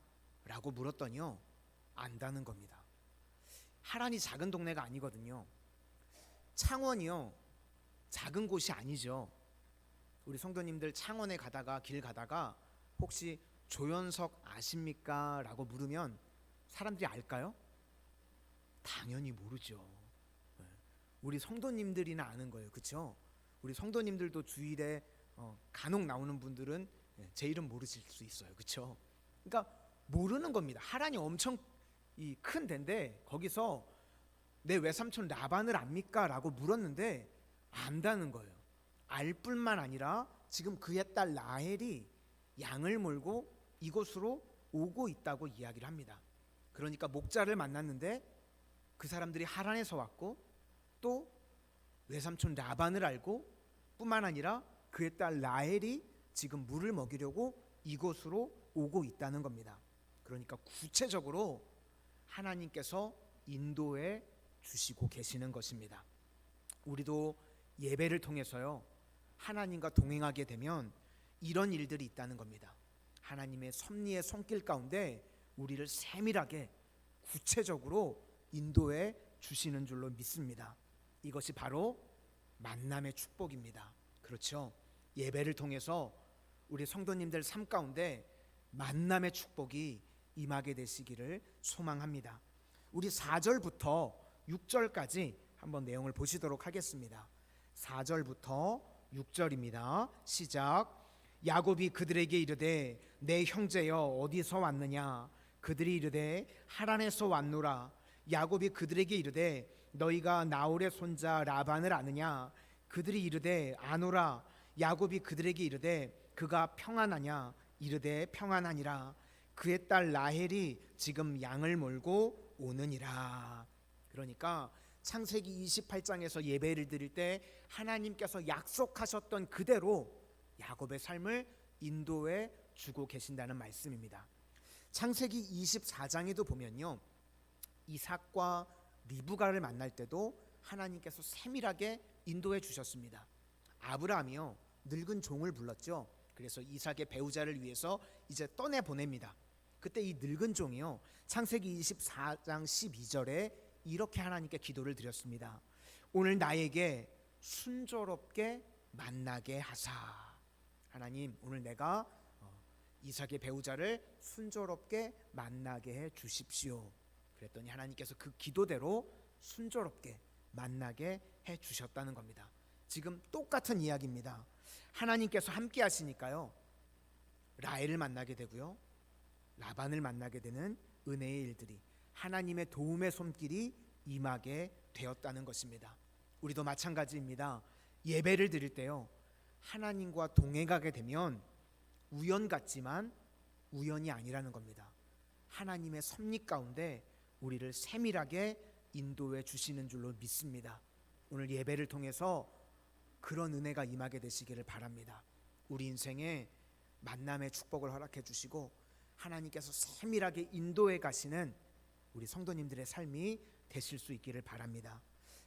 라고 물었더니요 안다는 겁니다. 하란이 작은 동네가 아니거든요. 창원이요 작은 곳이 아니죠. 우리 성도님들 창원에 가다가 길 가다가 혹시 조연석 아십니까? 라고 물으면 사람들이 알까요? 당연히 모르죠. 우리 성도님들이나 아는 거예요. 그렇죠? 우리 성도님들도 주일에 간혹 나오는 분들은 제 이름 모르실 수 있어요. 그렇죠? 그러니까 모르는 겁니다. 하란이 엄청 큰 데인데 거기서 내 외삼촌 라반을 압니까? 라고 물었는데 안다는 거예요. 알 뿐만 아니라 지금 그의 딸 라헬이 양을 몰고 이곳으로 오고 있다고 이야기를 합니다. 그러니까 목자를 만났는데 그 사람들이 하란에서 왔고 또 외삼촌 라반을 알고 뿐만 아니라 그의 딸 라헬이 지금 물을 먹이려고 이곳으로 오고 있다는 겁니다. 그러니까 구체적으로 하나님께서 인도해 주시고 계시는 것입니다. 우리도 예배를 통해서요 하나님과 동행하게 되면 이런 일들이 있다는 겁니다. 하나님의 섭리의 손길 가운데 우리를 세밀하게 구체적으로 인도해 주시는 줄로 믿습니다. 이것이 바로 만남의 축복입니다. 그렇죠? 예배를 통해서 우리 성도님들 삶 가운데 만남의 축복이 임하게 되시기를 소망합니다. 우리 4절부터 6절까지 한번 내용을 보시도록 하겠습니다. 4절부터 6절입니다. 시작. 야곱이 그들에게 이르되 내 형제여 어디서 왔느냐? 그들이 이르되 하란에서 왔노라. 야곱이 그들에게 이르되 너희가 나홀의 손자 라반을 아느냐? 그들이 이르되 아노라. 야곱이 그들에게 이르되 그가 평안하냐? 이르되 평안하니라. 그의 딸 라헬이 지금 양을 몰고 오느니라. 그러니까 창세기 28장에서 예배를 드릴 때 하나님께서 약속하셨던 그대로 야곱의 삶을 인도해 주고 계신다는 말씀입니다. 창세기 24장에도 보면요, 이삭과 리브가를 만날 때도 하나님께서 세밀하게 인도해 주셨습니다. 아브라함이요, 늙은 종을 불렀죠. 그래서 이삭의 배우자를 위해서 이제 떠내 보냅니다. 그때 이 늙은 종이요, 창세기 24장 12절에 이렇게 하나님께 기도를 드렸습니다. 오늘 나에게 순조롭게 만나게 하사. 하나님, 오늘 내가 이삭의 배우자를 순조롭게 만나게 해 주십시오. 그랬더니 하나님께서 그 기도대로 순조롭게 만나게 해 주셨다는 겁니다. 지금 똑같은 이야기입니다. 하나님께서 함께 하시니까요, 라헬을 만나게 되고요, 라반을 만나게 되는 은혜의 일들이, 하나님의 도움의 손길이 임하게 되었다는 것입니다. 우리도 마찬가지입니다. 예배를 드릴 때요, 하나님과 동행하게 되면 우연 같지만 우연이 아니라는 겁니다. 하나님의 섭리 가운데 우리를 세밀하게 인도해 주시는 줄로 믿습니다. 오늘 예배를 통해서 그런 은혜가 임하게 되시기를 바랍니다. 우리 인생에 만남의 축복을 허락해 주시고 하나님께서 세밀하게 인도해 가시는 우리 성도님들의 삶이 되실 수 있기를 바랍니다.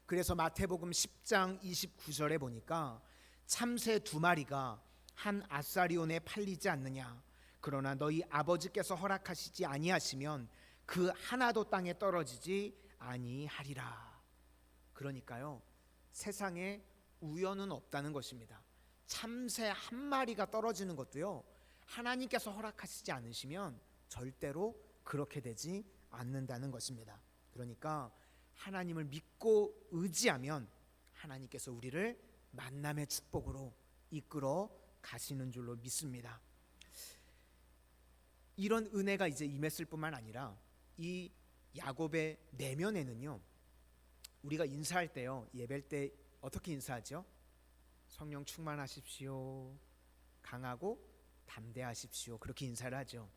그래서 마태복음 10장 29절에 보니까 참새 2마리가 한 아사리온에 팔리지 않느냐? 그러나 너희 아버지께서 허락하시지 아니하시면 그 하나도 땅에 떨어지지 아니하리라. 그러니까요, 세상에 우연은 없다는 것입니다. 참새 1마리가 떨어지는 것도요, 하나님께서 허락하시지 않으시면 절대로 그렇게 되지 않는다는 것입니다. 그러니까 하나님을 믿고 의지하면 하나님께서 우리를 만남의 축복으로 이끌어 가시는 줄로 믿습니다. 이런 은혜가 이제 임했을 뿐만 아니라 이 야곱의 내면에는요, 우리가 인사할 때요, 예배할 때 어떻게 인사하죠? 성령 충만하십시오, 강하고 담대하십시오, 그렇게 인사를 하죠.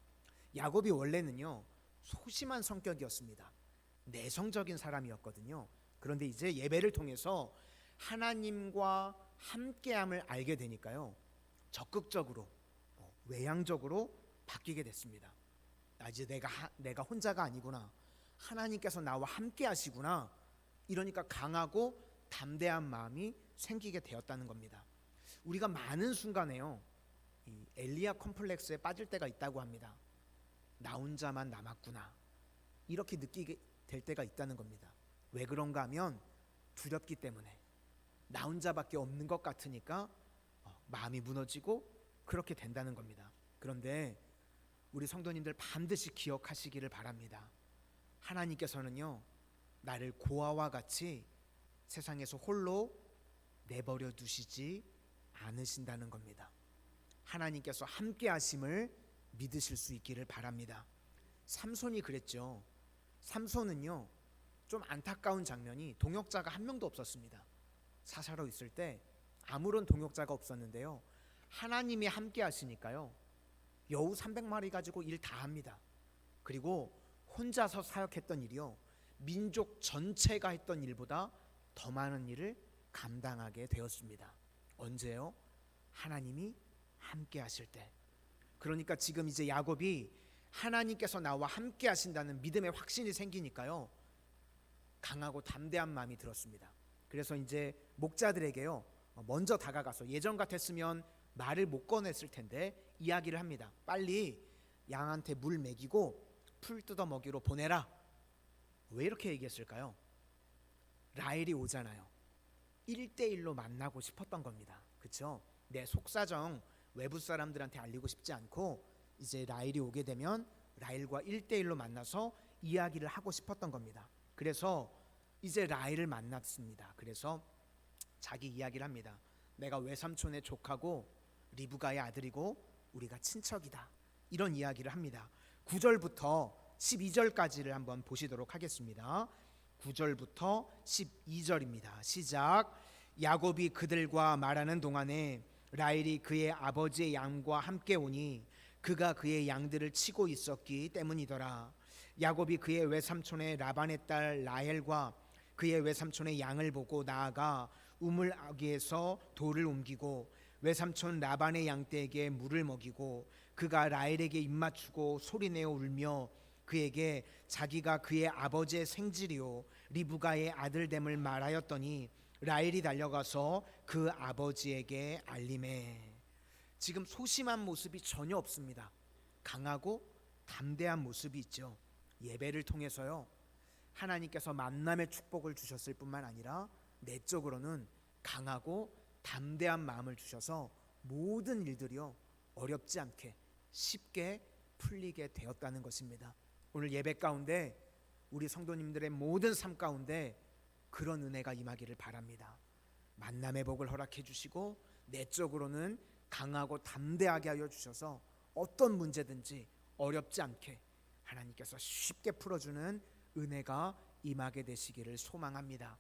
야곱이 원래는요, 소심한 성격이었습니다. 내성적인 사람이었거든요. 그런데 이제 예배를 통해서 하나님과 함께함을 알게 되니까요, 적극적으로 외향적으로 바뀌게 됐습니다. 이제 내가 혼자가 아니구나, 하나님께서 나와 함께 하시구나, 이러니까 강하고 담대한 마음이 생기게 되었다는 겁니다. 우리가 많은 순간에요, 이 엘리야 컴플렉스에 빠질 때가 있다고 합니다. 나 혼자만 남았구나, 이렇게 느끼게 될 때가 있다는 겁니다. 왜 그런가 하면 두렵기 때문에, 나 혼자밖에 없는 것 같으니까 마음이 무너지고 그렇게 된다는 겁니다. 그런데 우리 성도님들 반드시 기억하시기를 바랍니다. 하나님께서는요, 나를 고아와 같이 세상에서 홀로 내버려 두시지 않으신다는 겁니다. 하나님께서 함께 하심을 믿으실 수 있기를 바랍니다. 삼손이 그랬죠. 삼손은요, 좀 안타까운 장면이 동역자가 한 명도 없었습니다. 사사로 있을 때 아무런 동역자가 없었는데요, 하나님이 함께 하시니까요, 여우 300마리 가지고 일 다 합니다. 그리고 혼자서 사역했던 일이요, 민족 전체가 했던 일보다 더 많은 일을 감당하게 되었습니다. 언제요? 하나님이 함께 하실 때. 그러니까 지금 이제 야곱이 하나님께서 나와 함께 하신다는 믿음의 확신이 생기니까요, 강하고 담대한 마음이 들었습니다. 그래서 이제 목자들에게요, 먼저 다가가서, 예전 같았으면 말을 못 꺼냈을 텐데 이야기를 합니다. 빨리 양한테 물 먹이고 풀 뜯어 먹이로 보내라. 왜 이렇게 얘기했을까요? 라헬이 오잖아요. 1대1로 만나고 싶었던 겁니다. 그렇죠? 내 속사정 외부 사람들한테 알리고 싶지 않고 이제 라헬이 오게 되면 라헬과 1대1로 만나서 이야기를 하고 싶었던 겁니다. 그래서 이제 라헬을 만났습니다. 그래서 자기 이야기를 합니다. 내가 외삼촌의 족하고 리브가의 아들이고 우리가 친척이다, 이런 이야기를 합니다. 9절부터 12절까지를 한번 보시도록 하겠습니다. 9절부터 12절입니다. 시작. 야곱이 그들과 말하는 동안에 라헬이 그의 아버지의 양과 함께 오니 그가 그의 양들을 치고 있었기 때문이더라. 야곱이 그의 외삼촌의 라반의 딸 라헬과 그의 외삼촌의 양을 보고 나아가 우물 아귀에서 돌을 옮기고 외삼촌 라반의 양떼에게 물을 먹이고 그가 라헬에게 입맞추고 소리내어 울며 그에게 자기가 그의 아버지의 생질이요 리브가의 아들됨을 말하였더니 라헬이 달려가서 그 아버지에게 알림해. 지금 소심한 모습이 전혀 없습니다. 강하고 담대한 모습이 있죠. 예배를 통해서요 하나님께서 만남의 축복을 주셨을 뿐만 아니라 내적으로는 강하고 담대한 마음을 주셔서 모든 일들이요 어렵지 않게 쉽게 풀리게 되었다는 것입니다. 오늘 예배 가운데 우리 성도님들의 모든 삶 가운데 그런 은혜가 임하기를 바랍니다. 만남의 복을 허락해 주시고 내적으로는 강하고 담대하게 하여 주셔서 어떤 문제든지 어렵지 않게 하나님께서 쉽게 풀어주는 은혜가 임하게 되시기를 소망합니다.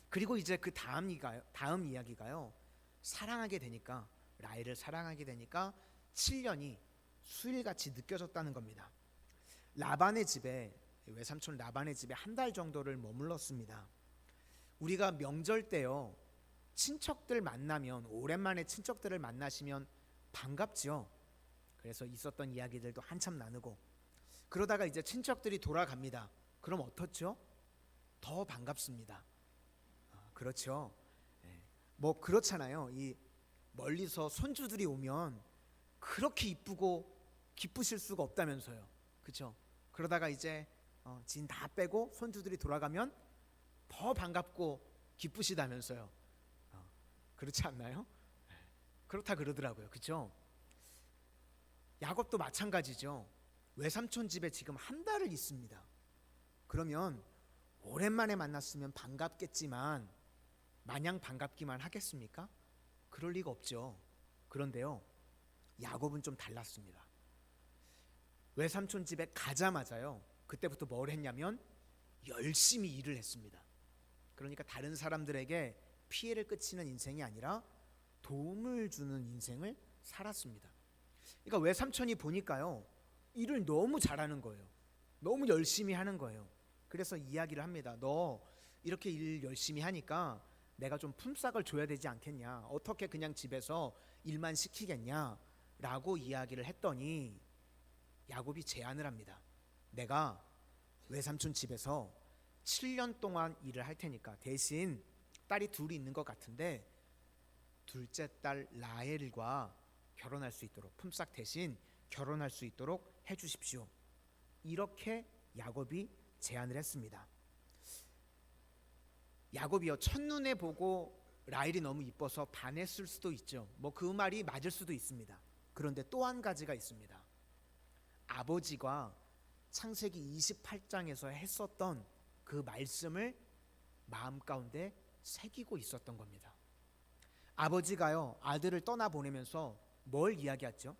그리고 이제 그 다음 이야기가요 사랑하게 되니까 라헬을 사랑하게 되니까 7년이 수일같이 느껴졌다는 겁니다. 라반의 집에 외삼촌 라반의 집에 한 달 정도를 머물렀습니다. 우리가 명절 때요 친척들 만나면 오랜만에 친척들을 만나시면 반갑지요. 그래서 있었던 이야기들도 한참 나누고 그러다가 이제 친척들이 돌아갑니다. 그럼 어떻죠? 더 반갑습니다. 그렇죠. 뭐 그렇잖아요. 이 멀리서 손주들이 오면 그렇게 이쁘고 기쁘실 수가 없다면서요. 그렇죠? 그러다가 이제 진 다 빼고 손주들이 돌아가면 더 반갑고 기쁘시다면서요. 그렇지 않나요? 그렇다 그러더라고요. 그렇죠? 야곱도 마찬가지죠. 외삼촌 집에 지금 한 달을 있습니다. 그러면 오랜만에 만났으면 반갑겠지만 마냥 반갑기만 하겠습니까? 그럴 리가 없죠. 그런데요 야곱은 좀 달랐습니다. 외삼촌 집에 가자마자요 그때부터 뭘 했냐면 열심히 일을 했습니다. 그러니까 다른 사람들에게 피해를 끼치는 인생이 아니라 도움을 주는 인생을 살았습니다. 그러니까 외삼촌이 보니까요 일을 너무 잘하는 거예요. 너무 열심히 하는 거예요. 그래서 이야기를 합니다. 너 이렇게 일 열심히 하니까 내가 좀 품삯을 줘야 되지 않겠냐, 어떻게 그냥 집에서 일만 시키겠냐 라고 이야기를 했더니 야곱이 제안을 합니다. 내가 외삼촌 집에서 7년 동안 일을 할 테니까 대신 딸이 둘이 있는 것 같은데 둘째 딸 라헬과 결혼할 수 있도록, 품삯 대신 결혼할 수 있도록 해주십시오. 이렇게 야곱이 제안을 했습니다. 야곱이요 첫눈에 보고 라헬이 너무 이뻐서 반했을 수도 있죠. 뭐 그 말이 맞을 수도 있습니다. 그런데 또 한 가지가 있습니다. 아버지가 창세기 28장에서 했었던 그 말씀을 마음 가운데 새기고 있었던 겁니다. 아버지가요 아들을 떠나보내면서 뭘 이야기했죠?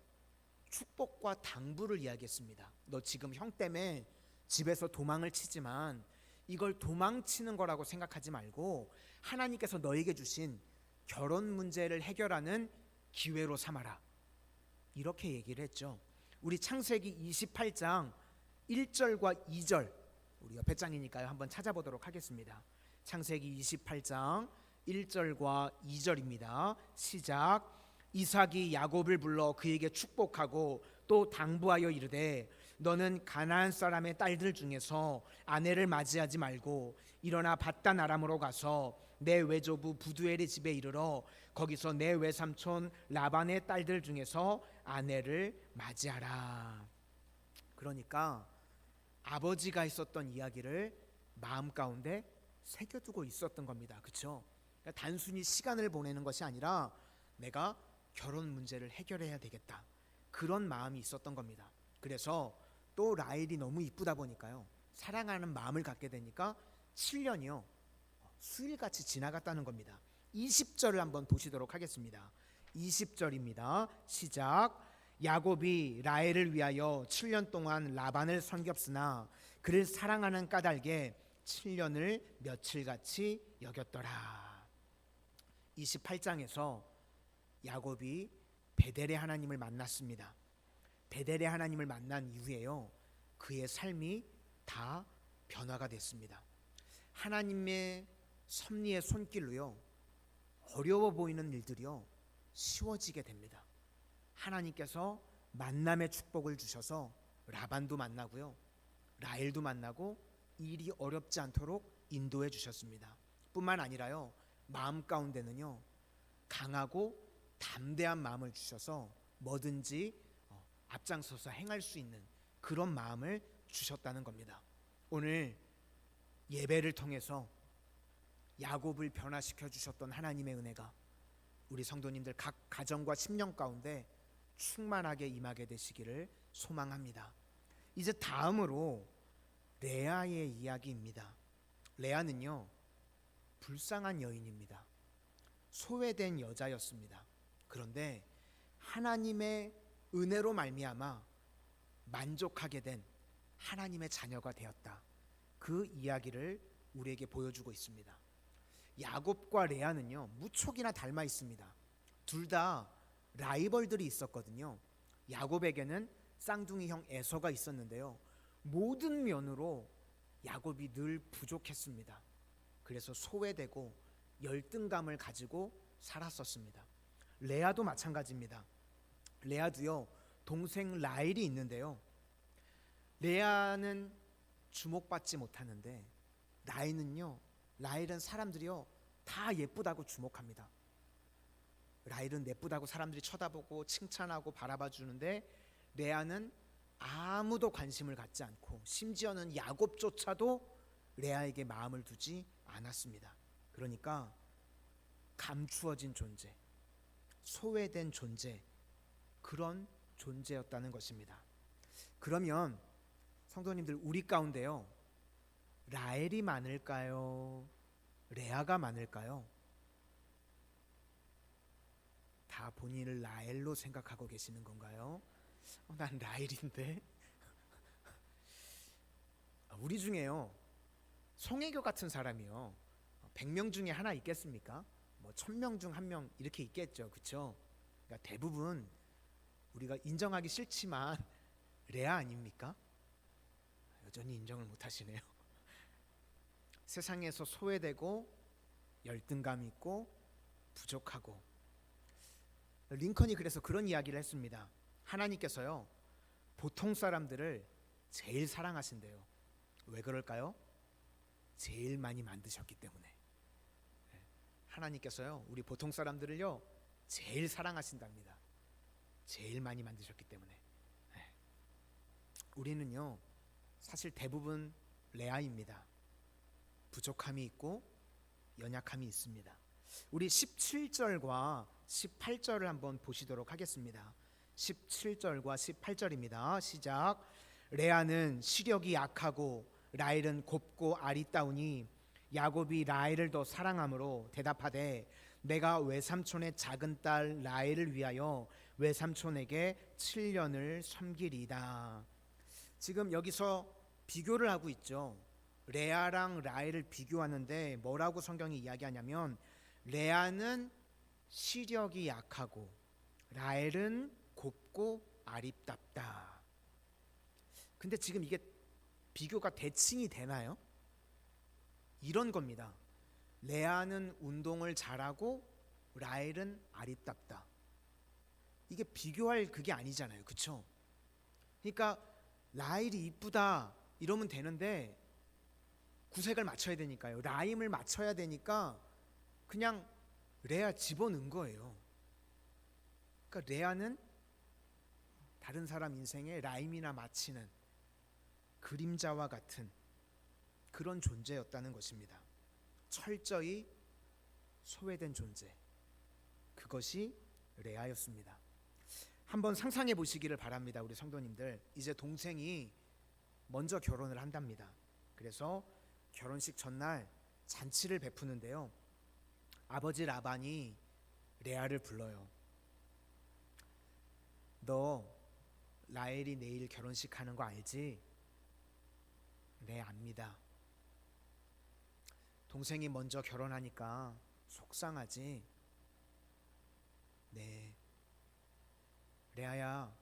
축복과 당부를 이야기했습니다. 너 지금 형 때문에 집에서 도망을 치지만 이걸 도망치는 거라고 생각하지 말고 하나님께서 너에게 주신 결혼 문제를 해결하는 기회로 삼아라. 이렇게 얘기를 했죠. 우리 창세기 28장 1절과 2절, 우리 옆에 장이니까요 한번 찾아보도록 하겠습니다. 창세기 28장 1절과 2절입니다. 시작. 이삭이 야곱을 불러 그에게 축복하고 또 당부하여 이르되 너는 가나안 사람의 딸들 중에서 아내를 맞이하지 말고 일어나 밧단 아람으로 가서 내 외조부 부두엘의 집에 이르러 거기서 내 외삼촌 라반의 딸들 중에서 아내를 맞이하라. 그러니까 아버지가 했었던 이야기를 마음 가운데 새겨두고 있었던 겁니다. 그렇죠? 그러니까 단순히 시간을 보내는 것이 아니라 내가 결혼 문제를 해결해야 되겠다, 그런 마음이 있었던 겁니다. 그래서 또 라헬이 너무 이쁘다 보니까요 사랑하는 마음을 갖게 되니까 7년이요 수일같이 지나갔다는 겁니다. 20절을 한번 보시도록 하겠습니다. 20절입니다. 시작. 야곱이 라헬을 위하여 7년 동안 라반을 섬겼으나 그를 사랑하는 까닭에 7년을 며칠같이 여겼더라. 28장에서 야곱이 베델의 하나님을 만났습니다. 베델의 하나님을 만난 이후에요, 그의 삶이 다 변화가 됐습니다. 하나님의 섭리의 손길로요, 어려워 보이는 일들이요 쉬워지게 됩니다. 하나님께서 만남의 축복을 주셔서 라반도 만나고요, 라헬도 만나고 일이 어렵지 않도록 인도해 주셨습니다. 뿐만 아니라요, 마음 가운데는요 강하고 담대한 마음을 주셔서 뭐든지 앞장서서 행할 수 있는 그런 마음을 주셨다는 겁니다. 오늘 예배를 통해서 야곱을 변화시켜 주셨던 하나님의 은혜가 우리 성도님들 각 가정과 심령 가운데 충만하게 임하게 되시기를 소망합니다. 이제 다음으로 레아의 이야기입니다. 레아는요 불쌍한 여인입니다. 소외된 여자였습니다. 그런데 하나님의 은혜로 말미암아 만족하게 된 하나님의 자녀가 되었다. 그 이야기를 우리에게 보여주고 있습니다. 야곱과 레아는요 무척이나 닮아 있습니다. 둘 다 라이벌들이 있었거든요. 야곱에게는 쌍둥이 형 에서가 있었는데요, 모든 면으로 야곱이 늘 부족했습니다. 그래서 소외되고 열등감을 가지고 살았었습니다. 레아도 마찬가지입니다. 레아도요 동생 라헬이 있는데요, 레아는 주목받지 못하는데 라헬은 사람들이요 다 예쁘다고 주목합니다. 라헬은 예쁘다고 사람들이 쳐다보고 칭찬하고 바라봐 주는데 레아는 아무도 관심을 갖지 않고 심지어는 야곱조차도 레아에게 마음을 두지 않았습니다. 그러니까 감추어진 존재, 소외된 존재, 그런 존재였다는 것입니다. 그러면 성도님들, 우리 가운데요 라헬이 많을까요? 레아가 많을까요? 다 본인을 라헬로 생각하고 계시는 건가요? 난 라헬인데. 우리 중에요 송혜교 같은 사람이요 100명 중에 하나 있겠습니까? 뭐 1000명 중 1명 이렇게 있겠죠, 그렇죠? 그러니까 대부분 우리가 인정하기 싫지만 레아 아닙니까? 여전히 인정을 못 하시네요. 세상에서 소외되고 열등감 있고 부족하고, 링컨이 그래서 그런 이야기를 했습니다. 하나님께서요 보통 사람들을 제일 사랑하신대요. 왜 그럴까요? 제일 많이 만드셨기 때문에. 하나님께서요 우리 보통 사람들을요 제일 사랑하신답니다. 제일 많이 만드셨기 때문에. 우리는요 사실 대부분 레아입니다. 부족함이 있고 연약함이 있습니다. 우리 17절과 18절을 한번 보시도록 하겠습니다. 17절과 18절입니다. 시작. 레아는 시력이 약하고 라헬은 곱고 아리따우니 야곱이 라헬을 더 사랑함으로 대답하되 내가 외삼촌의 작은 딸 라헬을 위하여 외삼촌에게 7년을 섬기리이다. 지금 여기서 비교를 하고 있죠. 레아랑 라헬을 비교하는데 뭐라고 성경이 이야기하냐면 레아는 시력이 약하고 라헬은 곱고 아리따다. 근데 지금 이게 비교가 대칭이 되나요? 이런 겁니다. 레아는 운동을 잘하고 라헬은 아리따다. 이게 비교할 그게 아니잖아요, 그렇죠? 그러니까 라헬이 이쁘다 이러면 되는데 구색을 맞춰야 되니까요, 라임을 맞춰야 되니까 그냥 레아 집어넣은 거예요. 그러니까 레아는 다른 사람 인생에 라임이나 맞히는 그림자와 같은 그런 존재였다는 것입니다. 철저히 소외된 존재, 그것이 레아였습니다. 한번 상상해 보시기를 바랍니다. 우리 성도님들, 이제 동생이 먼저 결혼을 한답니다. 그래서 결혼식 전날 잔치를 베푸는데요, 아버지 라반이 레아를 불러요. 너 라헬이 내일 결혼식 하는 거 알지? 네, 압니다. 동생이 먼저 결혼하니까 속상하지. 네. 레아야,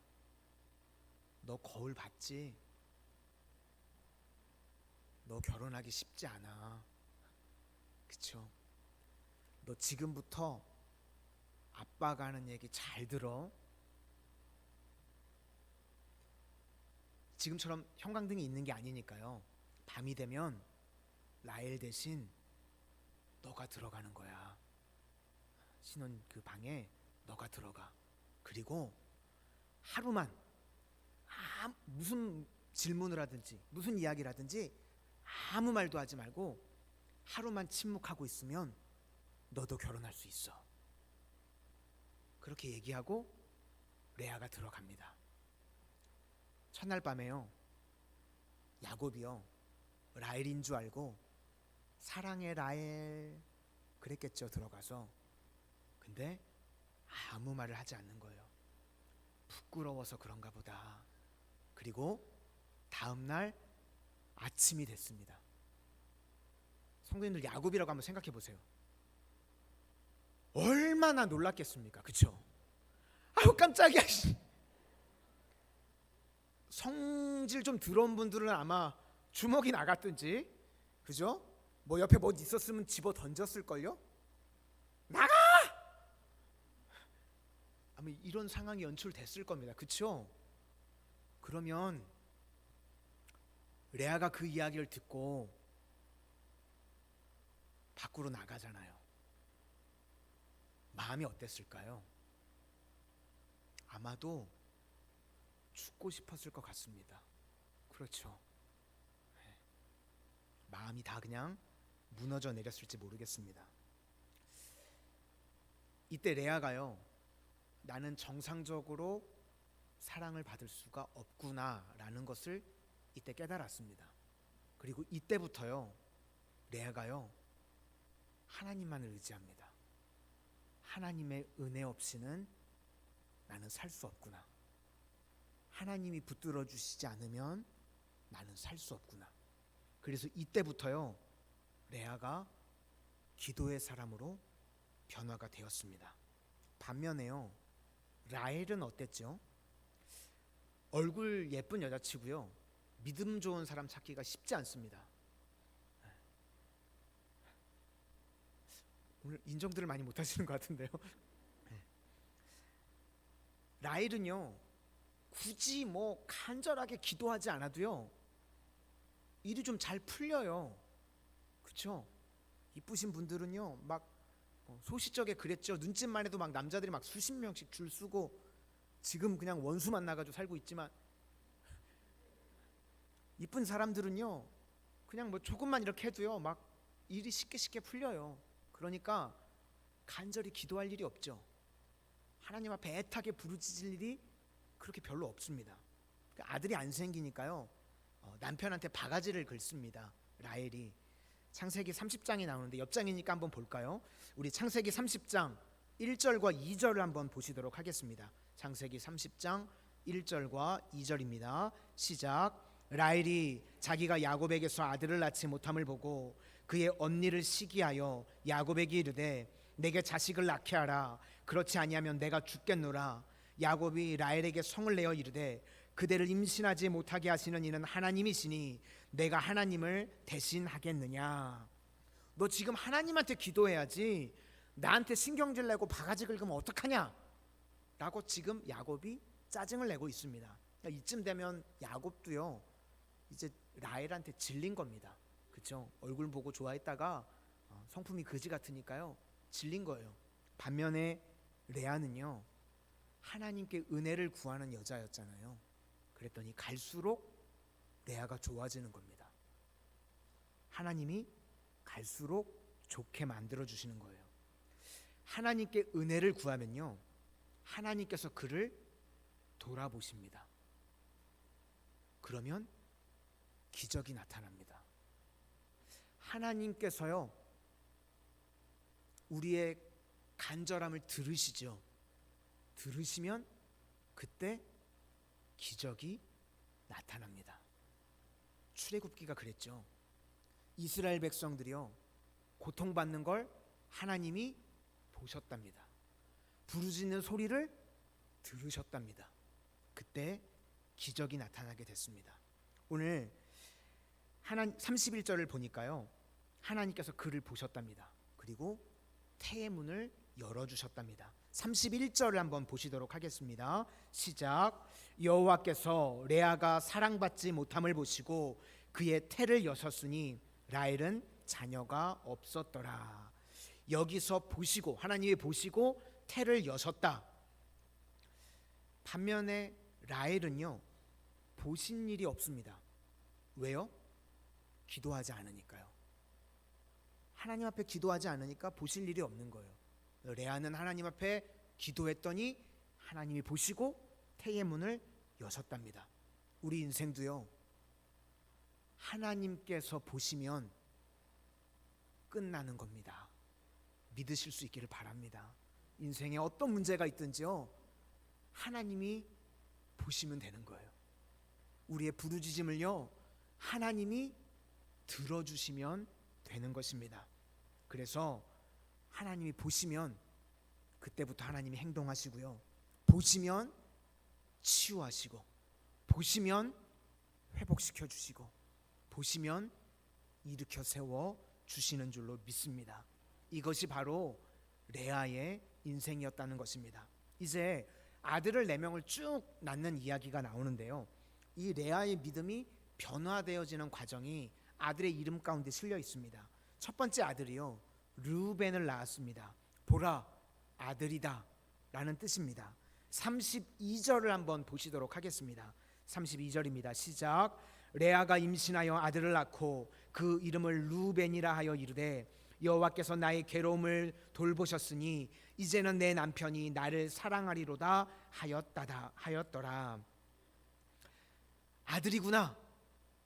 너 거울 봤지? 너 결혼하기 쉽지 않아. 그쵸? 너 지금부터 아빠가 하는 얘기 잘 들어. 지금처럼 형광등이 있는 게 아니니까요. 밤이 되면 라헬 대신 너가 들어가는 거야. 신혼 그 방에 너가 들어가. 그리고 하루만 무슨 질문을 하든지 무슨 이야기를 하든지 아무 말도 하지 말고 하루만 침묵하고 있으면 너도 결혼할 수 있어. 그렇게 얘기하고 레아가 들어갑니다. 첫날 밤에요, 야곱이요 라헬인 줄 알고 사랑해 라헬 그랬겠죠. 들어가서. 근데 아무 말을 하지 않는 거예요. 부끄러워서 그런가 보다. 그리고 다음날 아침이 됐습니다. 성도님들, 야곱이라고 한번 생각해 보세요. 얼마나 놀랐겠습니까? 그쵸? 아유 깜짝이야. 성질 좀 더러운 분들은 아마 주먹이 나갔든지, 그죠? 뭐 옆에 뭐 있었으면 집어 던졌을걸요? 나가! 아마 이런 상황이 연출됐을 겁니다. 그쵸? 그러면 레아가 그 이야기를 듣고 밖으로 나가잖아요. 마음이 어땠을까요? 아마도 죽고 싶었을 것 같습니다. 그렇죠. 마음이 다 그냥 무너져 내렸을지 모르겠습니다. 이때 레아가요, 나는 정상적으로 사랑을 받을 수가 없구나라는 것을 이때 깨달았습니다. 그리고 이때부터요, 레아가요 하나님만을 의지합니다. 하나님의 은혜 없이는 나는 살 수 없구나. 하나님이 붙들어 주시지 않으면 나는 살 수 없구나. 그래서 이때부터요, 레아가 기도의 사람으로 변화가 되었습니다. 반면에요, 라헬은 어땠죠? 얼굴 예쁜 여자치고요, 믿음 좋은 사람 찾기가 쉽지 않습니다. 오늘 인정들을 많이 못하시는 것 같은데요. 라헬은요, 굳이 뭐 간절하게 기도하지 않아도요 일이 좀 잘 풀려요. 그렇죠? 이쁘신 분들은요 막 소시적에 그랬죠. 눈짓만 해도 막 남자들이 막 수십 명씩 줄 서고 지금 그냥 원수 만나가지고 살고 있지만, 이쁜 사람들은요 그냥 뭐 조금만 이렇게 해도요 막 일이 쉽게 풀려요. 그러니까 간절히 기도할 일이 없죠. 하나님 앞에 애타게 부르짖을 일이 그렇게 별로 없습니다. 아들이 안 생기니까요 남편한테 바가지를 긁습니다. 라헬이. 창세기 30장이 나오는데 옆장이니까 한번 볼까요? 우리 창세기 30장 1절과 2절을 한번 보시도록 하겠습니다. 창세기 30장 1절과 2절입니다. 시작. 라헬이 자기가 야곱에게서 아들을 낳지 못함을 보고 그의 언니를 시기하여 야곱에게 이르되 내게 자식을 낳게 하라. 그렇지 아니하면 내가 죽겠노라. 야곱이 라헬에게 성을 내어 이르되 그대를 임신하지 못하게 하시는 이는 하나님이시니 내가 하나님을 대신하겠느냐. 너 지금 하나님한테 기도해야지 나한테 신경질 내고 바가지 긁으면 어떡하냐 라고 지금 야곱이 짜증을 내고 있습니다. 그러니까 이쯤 되면 야곱도요 이제 라헬한테 질린 겁니다. 그렇죠? 얼굴 보고 좋아했다가 성품이 거지 같으니까요 질린 거예요. 반면에 레아는요 하나님께 은혜를 구하는 여자였잖아요. 그랬더니 갈수록 레아가 좋아지는 겁니다. 하나님이 갈수록 좋게 만들어 주시는 거예요. 하나님께 은혜를 구하면요 하나님께서 그를 돌아보십니다. 그러면 기적이 나타납니다. 하나님께서요 우리의 간절함을 들으시죠. 들으시면 그때 기적이 나타납니다. 출애굽기가 그랬죠. 이스라엘 백성들이요 고통받는 걸 하나님이 보셨답니다. 부르짖는 소리를 들으셨답니다. 그때 기적이 나타나게 됐습니다. 오늘 31절을 보니까요, 하나님께서 그를 보셨답니다. 그리고 태의 문을 열어주셨답니다. 31절을 한번 보시도록 하겠습니다. 시작. 여호와께서 레아가 사랑받지 못함을 보시고 그의 태를 여셨으니 라헬은 자녀가 없었더라. 여기서 보시고, 하나님이 보시고 태를 여셨다. 반면에 라헬은요, 보신 일이 없습니다. 왜요? 기도하지 않으니까요. 하나님 앞에 기도하지 않으니까 보실 일이 없는 거예요. 레아는 하나님 앞에 기도했더니 하나님이 보시고 태의 문을 여셨답니다. 우리 인생도요, 하나님께서 보시면 끝나는 겁니다. 믿으실 수 있기를 바랍니다. 인생에 어떤 문제가 있든지요, 하나님이 보시면 되는 거예요. 우리의 부르짖음을요, 하나님이 들어주시면 되는 것입니다. 그래서 하나님이 보시면 그때부터 하나님이 행동하시고요, 보시면 치유하시고, 보시면 회복시켜 주시고, 보시면 일으켜 세워 주시는 줄로 믿습니다. 이것이 바로 레아의 인생이었다는 것입니다. 이제 아들을 4명을 쭉 낳는 이야기가 나오는데요, 이 레아의 믿음이 변화되어지는 과정이 아들의 이름 가운데 실려 있습니다. 첫 번째 아들이요, 르우벤을 낳았습니다. 보라, 아들이다 라는 뜻입니다. 32절을 한번 보시도록 하겠습니다. 32절입니다. 시작. 레아가 임신하여 아들을 낳고 그 이름을 르우벤이라 하여 이르되 여호와께서 나의 괴로움을 돌보셨으니 이제는 내 남편이 나를 사랑하리로다 하였더라. 아들이구나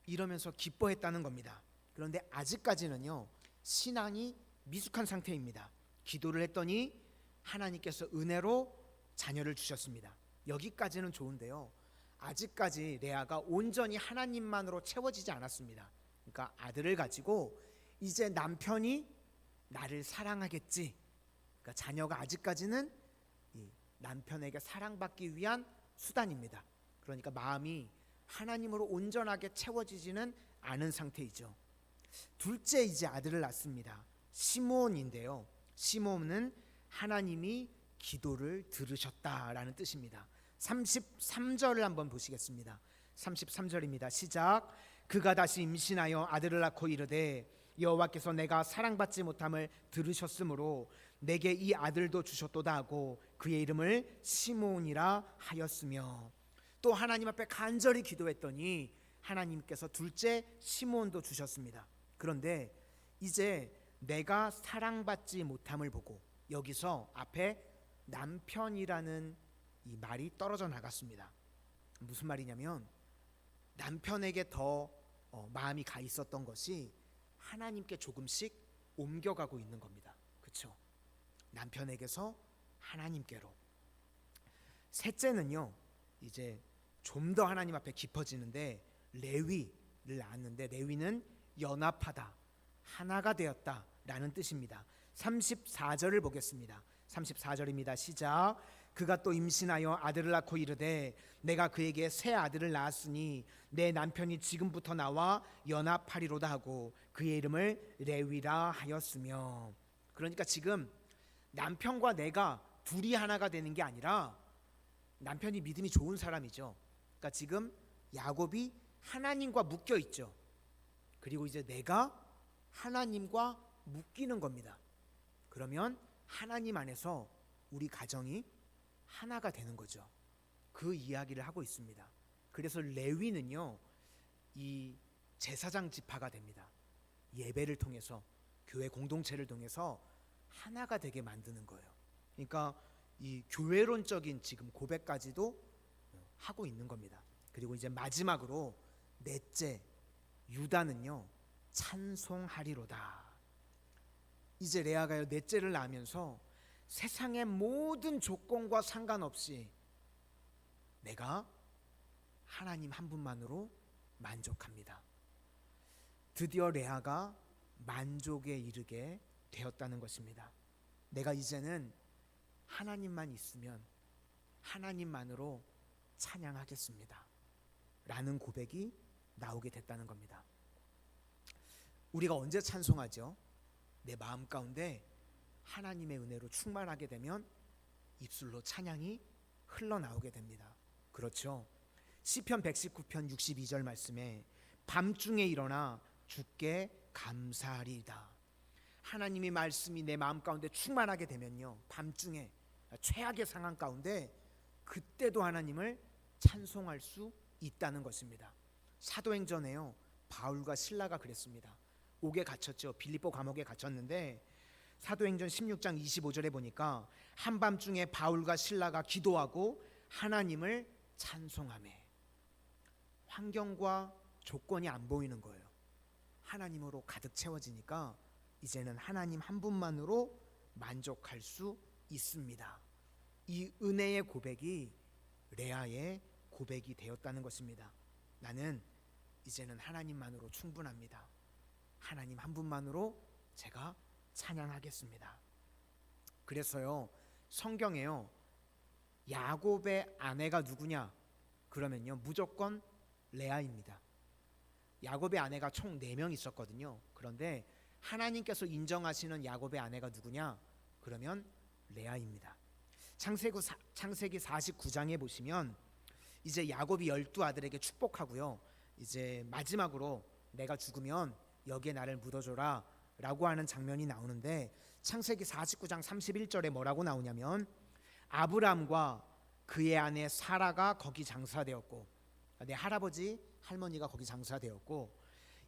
이러면서 기뻐했다는 겁니다. 그런데 아직까지는요, 신앙이 미숙한 상태입니다. 기도를 했더니 하나님께서 은혜로 자녀를 주셨습니다. 여기까지는 좋은데요, 아직까지 레아가 온전히 하나님만으로 채워지지 않았습니다. 그러니까 아들을 가지고 이제 남편이 나를 사랑하겠지, 그러니까 자녀가 아직까지는 이 남편에게 사랑받기 위한 수단입니다. 그러니까 마음이 하나님으로 온전하게 채워지지는 않은 상태이죠. 둘째 이제 아들을 낳습니다. 시므온인데요, 시므온은 하나님이 기도를 들으셨다라는 뜻입니다. 33절을 한번 보시겠습니다. 33절입니다. 시작. 그가 다시 임신하여 아들을 낳고 이르되 여호와께서 내가 사랑받지 못함을 들으셨으므로 내게 이 아들도 주셨도다 하고 그의 이름을 시므온이라 하였으며, 또 하나님 앞에 간절히 기도했더니 하나님께서 둘째 시므온도 주셨습니다. 그런데 이제 내가 사랑받지 못함을 보고, 여기서 앞에 남편이라는 이 말이 떨어져 나갔습니다. 무슨 말이냐면 남편에게 더 마음이 가 있었던 것이 하나님께 조금씩 옮겨가고 있는 겁니다. 그렇죠? 남편에게서 하나님께로. 셋째는요, 이제 좀 더 하나님 앞에 깊어지는데 레위를 낳았는데, 레위는 연합하다, 하나가 되었다 라는 뜻입니다. 34절을 보겠습니다. 34절입니다. 시작. 그가 또 임신하여 아들을 낳고 이르되 내가 그에게 새 아들을 낳았으니 내 남편이 지금부터 나와 연합하리로다 하고 그의 이름을 레위라 하였으며. 그러니까 지금 남편과 내가 둘이 하나가 되는 게 아니라, 남편이 믿음이 좋은 사람이죠. 그러니까 지금 야곱이 하나님과 묶여 있죠. 그리고 이제 내가 하나님과 묶이는 겁니다. 그러면 하나님 안에서 우리 가정이 하나가 되는 거죠. 그 이야기를 하고 있습니다. 그래서 레위는요, 이 제사장 지파가 됩니다. 예배를 통해서, 교회 공동체를 통해서 하나가 되게 만드는 거예요. 그러니까 이 교회론적인 지금 고백까지도 하고 있는 겁니다. 그리고 이제 마지막으로 넷째 유다는요, 찬송하리로다. 이제 레아가요, 넷째를 낳으면서 세상의 모든 조건과 상관없이 내가 하나님 한 분만으로 만족합니다. 드디어 레아가 만족에 이르게 되었다는 것입니다. 내가 이제는 하나님만 있으면 하나님만으로 찬양하겠습니다 라는 고백이 나오게 됐다는 겁니다. 우리가 언제 찬송하죠? 내 마음 가운데 하나님의 은혜로 충만하게 되면 입술로 찬양이 흘러나오게 됩니다. 그렇죠? 시편 119편 62절 말씀에 밤중에 일어나 주께 감사하리이다. 하나님의 말씀이 내 마음 가운데 충만하게 되면요, 밤중에 최악의 상황 가운데 그때도 하나님을 찬송할 수 있다는 것입니다. 사도행전에요, 바울과 실라가 그랬습니다. 옥에 갇혔죠. 빌립보 감옥에 갇혔는데 사도행전 16장 25절에 보니까 한밤중에 바울과 실라가 기도하고 하나님을 찬송하며, 환경과 조건이 안 보이는 거예요. 하나님으로 가득 채워지니까 이제는 하나님 한 분만으로 만족할 수 있습니다. 이 은혜의 고백이 레아의 고백이 되었다는 것입니다. 나는 이제는 하나님만으로 충분합니다. 하나님 한 분만으로 제가 찬양하겠습니다. 그래서요, 성경에요, 야곱의 아내가 누구냐? 그러면요, 무조건 레아입니다. 야곱의 아내가 총 4명 있었거든요. 그런데 하나님께서 인정하시는 야곱의 아내가 누구냐? 그러면 레아입니다. 창세기 49장에 보시면 이제 야곱이 12아들에게 축복하고요, 이제 마지막으로 내가 죽으면 여기에 나를 묻어줘라 라고 하는 장면이 나오는데, 창세기 49장 31절에 뭐라고 나오냐면, 아브람과 그의 아내 사라가 거기 장사되었고, 내 할아버지 할머니가 거기 장사되었고,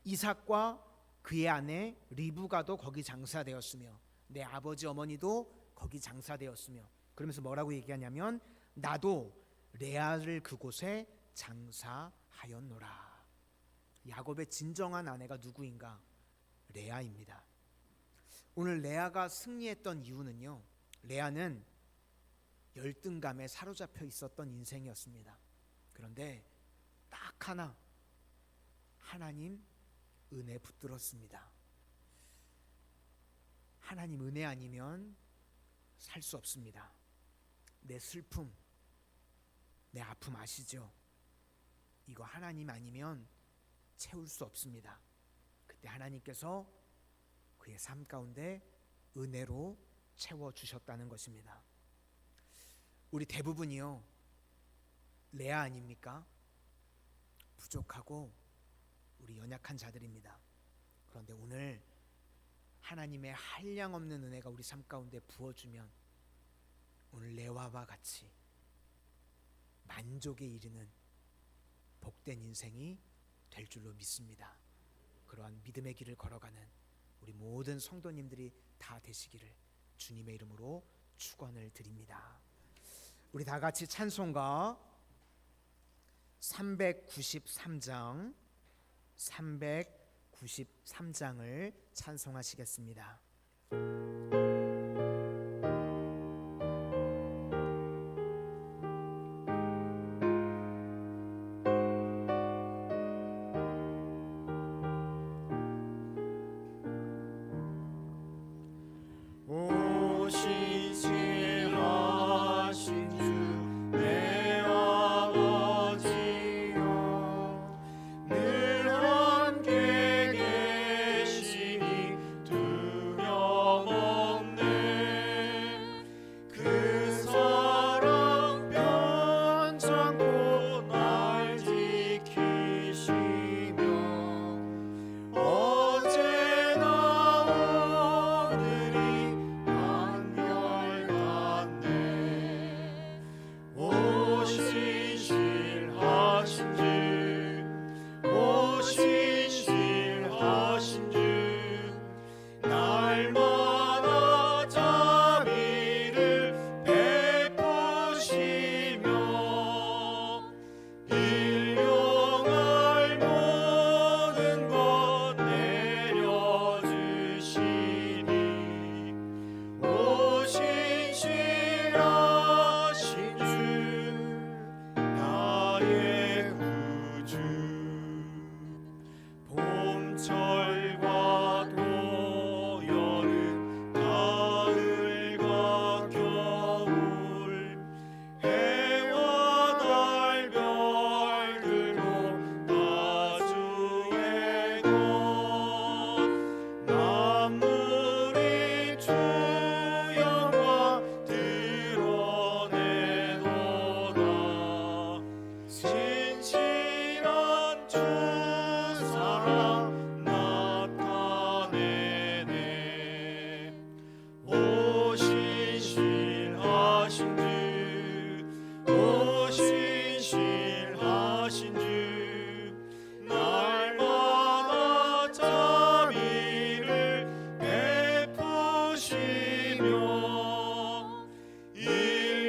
이삭과 그의 아내 리브가도 거기 장사되었으며, 내 아버지 어머니도 거기 장사되었으며, 그러면서 뭐라고 얘기하냐면, 나도 레아를 그곳에 장사하였노라. 야곱의 진정한 아내가 누구인가? 레아입니다. 오늘 레아가 승리했던 이유는요, 레아는 열등감에 사로잡혀 있었던 인생이었습니다. 그런데 딱 하나, 하나님 은혜 붙들었습니다. 하나님 은혜 아니면 살 수 없습니다. 내 슬픔, 내 아픔 아시죠? 이거 하나님 아니면 채울 수 없습니다. 그때 하나님께서 그의 삶 가운데 은혜로 채워주셨다는 것입니다. 우리 대부분이요, 레아 아닙니까? 부족하고 우리 연약한 자들입니다. 그런데 오늘 하나님의 한량없는 은혜가 우리 삶 가운데 부어주면 오늘 레아와 같이 만족에 이르는 복된 인생이 될 줄로 믿습니다. 그러한 믿음의 길을 걸어가는 우리 모든 성도님들이 다 되시기를 주님의 이름으로 축원을 드립니다. 우리 다 같이 찬송가 393장을 찬송하시겠습니다. 함께 계시니 두려움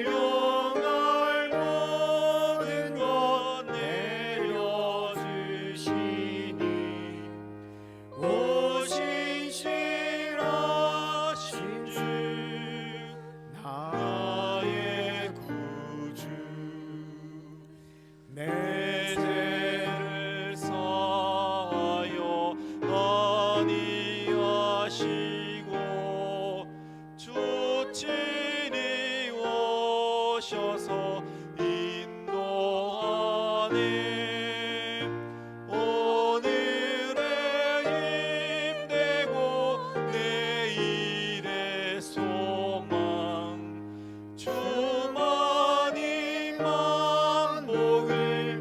일용할 모든 것 내려주시니 오신 신실하신 주 나의 구주 내 죄를 사하여 아니하시고 주 친히 오셔서 인도하네 오늘의 힘되고 내일의 소망 주만이 만복을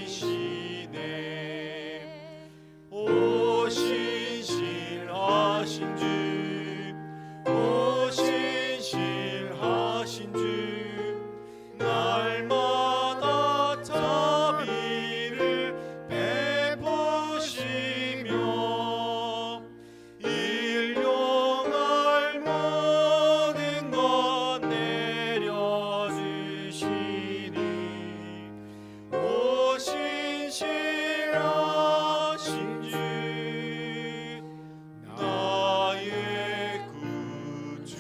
내리시네 오신 신실하신 주 오신 신실하신 주 날마다 자비를 베푸시며 일용할 모든 것 내려주시니 오신 신실하신 주 나의 구주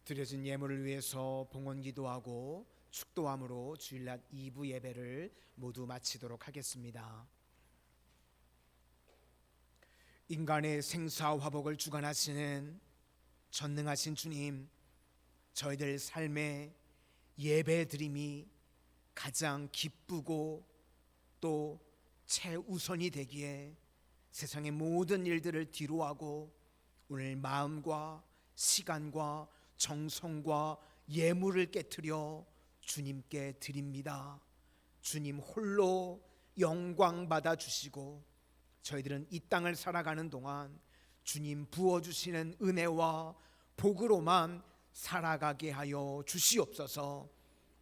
드려진 예물을 위해서 봉헌 기도하고 축도함으로 주일날 2부 예배를 모두 마치도록 하겠습니다. 인간의 생사 화복을 주관하시는 전능하신 주님, 저희들 삶의 예배 드림이 가장 기쁘고 또 최우선이 되기에 세상의 모든 일들을 뒤로하고 오늘 마음과 시간과 정성과 예물을 깨트려 주님께 드립니다. 주님 홀로 영광 받아 주시고 저희들은 이 땅을 살아가는 동안 주님 부어주시는 은혜와 복으로만 살아가게 하여 주시옵소서.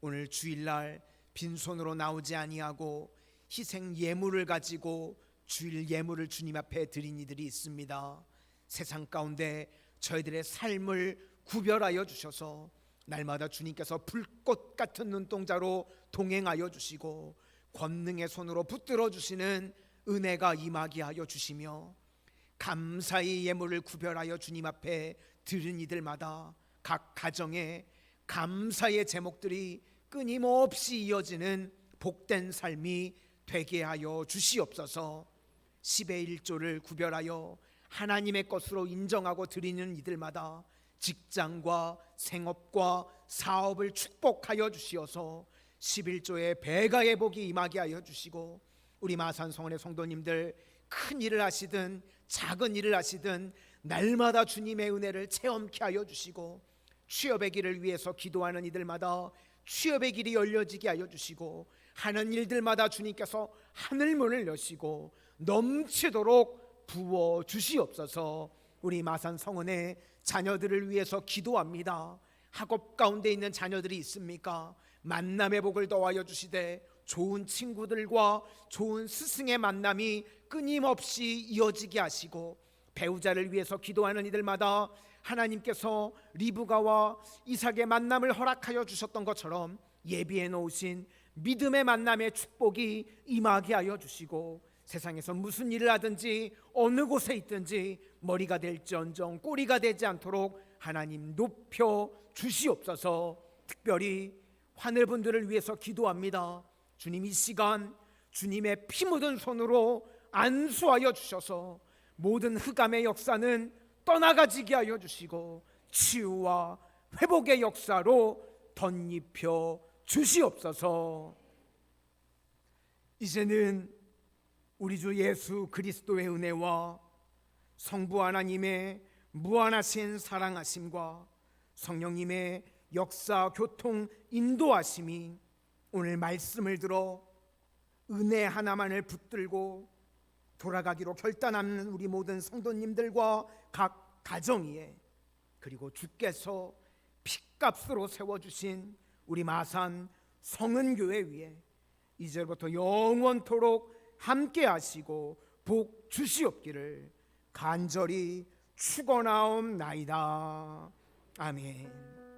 오늘 주일날 빈손으로 나오지 아니하고 희생 예물을 가지고 주일 예물을 주님 앞에 드린 이들이 있습니다. 세상 가운데 저희들의 삶을 구별하여 주셔서 날마다 주님께서 불꽃 같은 눈동자로 동행하여 주시고 권능의 손으로 붙들어 주시는 은혜가 임하게 하여 주시며 감사의 예물을 구별하여 주님 앞에 드린 이들마다 각 가정에 감사의 제목들이 끊임없이 이어지는 복된 삶이 되게 하여 주시옵소서. 10의 1조를 구별하여 하나님의 것으로 인정하고 드리는 이들마다 직장과 생업과 사업을 축복하여 주시어서 11조의 배가의 복이 임하게 하여 주시고 우리 마산성원의 성도님들 큰 일을 하시든 작은 일을 하시든 날마다 주님의 은혜를 체험케 하여 주시고 취업의 길을 위해서 기도하는 이들마다 취업의 길이 열려지게 하여 주시고 하는 일들마다 주님께서 하늘문을 여시고 넘치도록 부어 주시옵소서. 우리 마산성원의 자녀들을 위해서 기도합니다. 학업 가운데 있는 자녀들이 있습니까? 만남의 복을 더하여 주시되 좋은 친구들과 좋은 스승의 만남이 끊임없이 이어지게 하시고 배우자를 위해서 기도하는 이들마다 하나님께서 리브가와 이삭의 만남을 허락하여 주셨던 것처럼 예비해 놓으신 믿음의 만남의 축복이 임하게 하여 주시고 세상에서 무슨 일을 하든지 어느 곳에 있든지 머리가 될지언정 꼬리가 되지 않도록 하나님 높여 주시옵소서. 특별히 하늘분들을 위해서 기도합니다. 주님 이 시간 주님의 피 묻은 손으로 안수하여 주셔서 모든 흑암의 역사는 떠나가지게 하여 주시고 치유와 회복의 역사로 덧입혀 주시옵소서. 이제는 우리 주 예수 그리스도의 은혜와 성부 하나님의 무한하신 사랑하심과 성령님의 역사 교통 인도하심이 오늘 말씀을 들어 은혜 하나만을 붙들고 돌아가기로 결단하는 우리 모든 성도님들과 각 가정 위에 그리고 주께서 핏값으로 세워주신 우리 마산 성은교회 위에 이제부터 영원토록 함께 하시고 복 주시옵기를 간절히 축원하옵나이다. 아멘.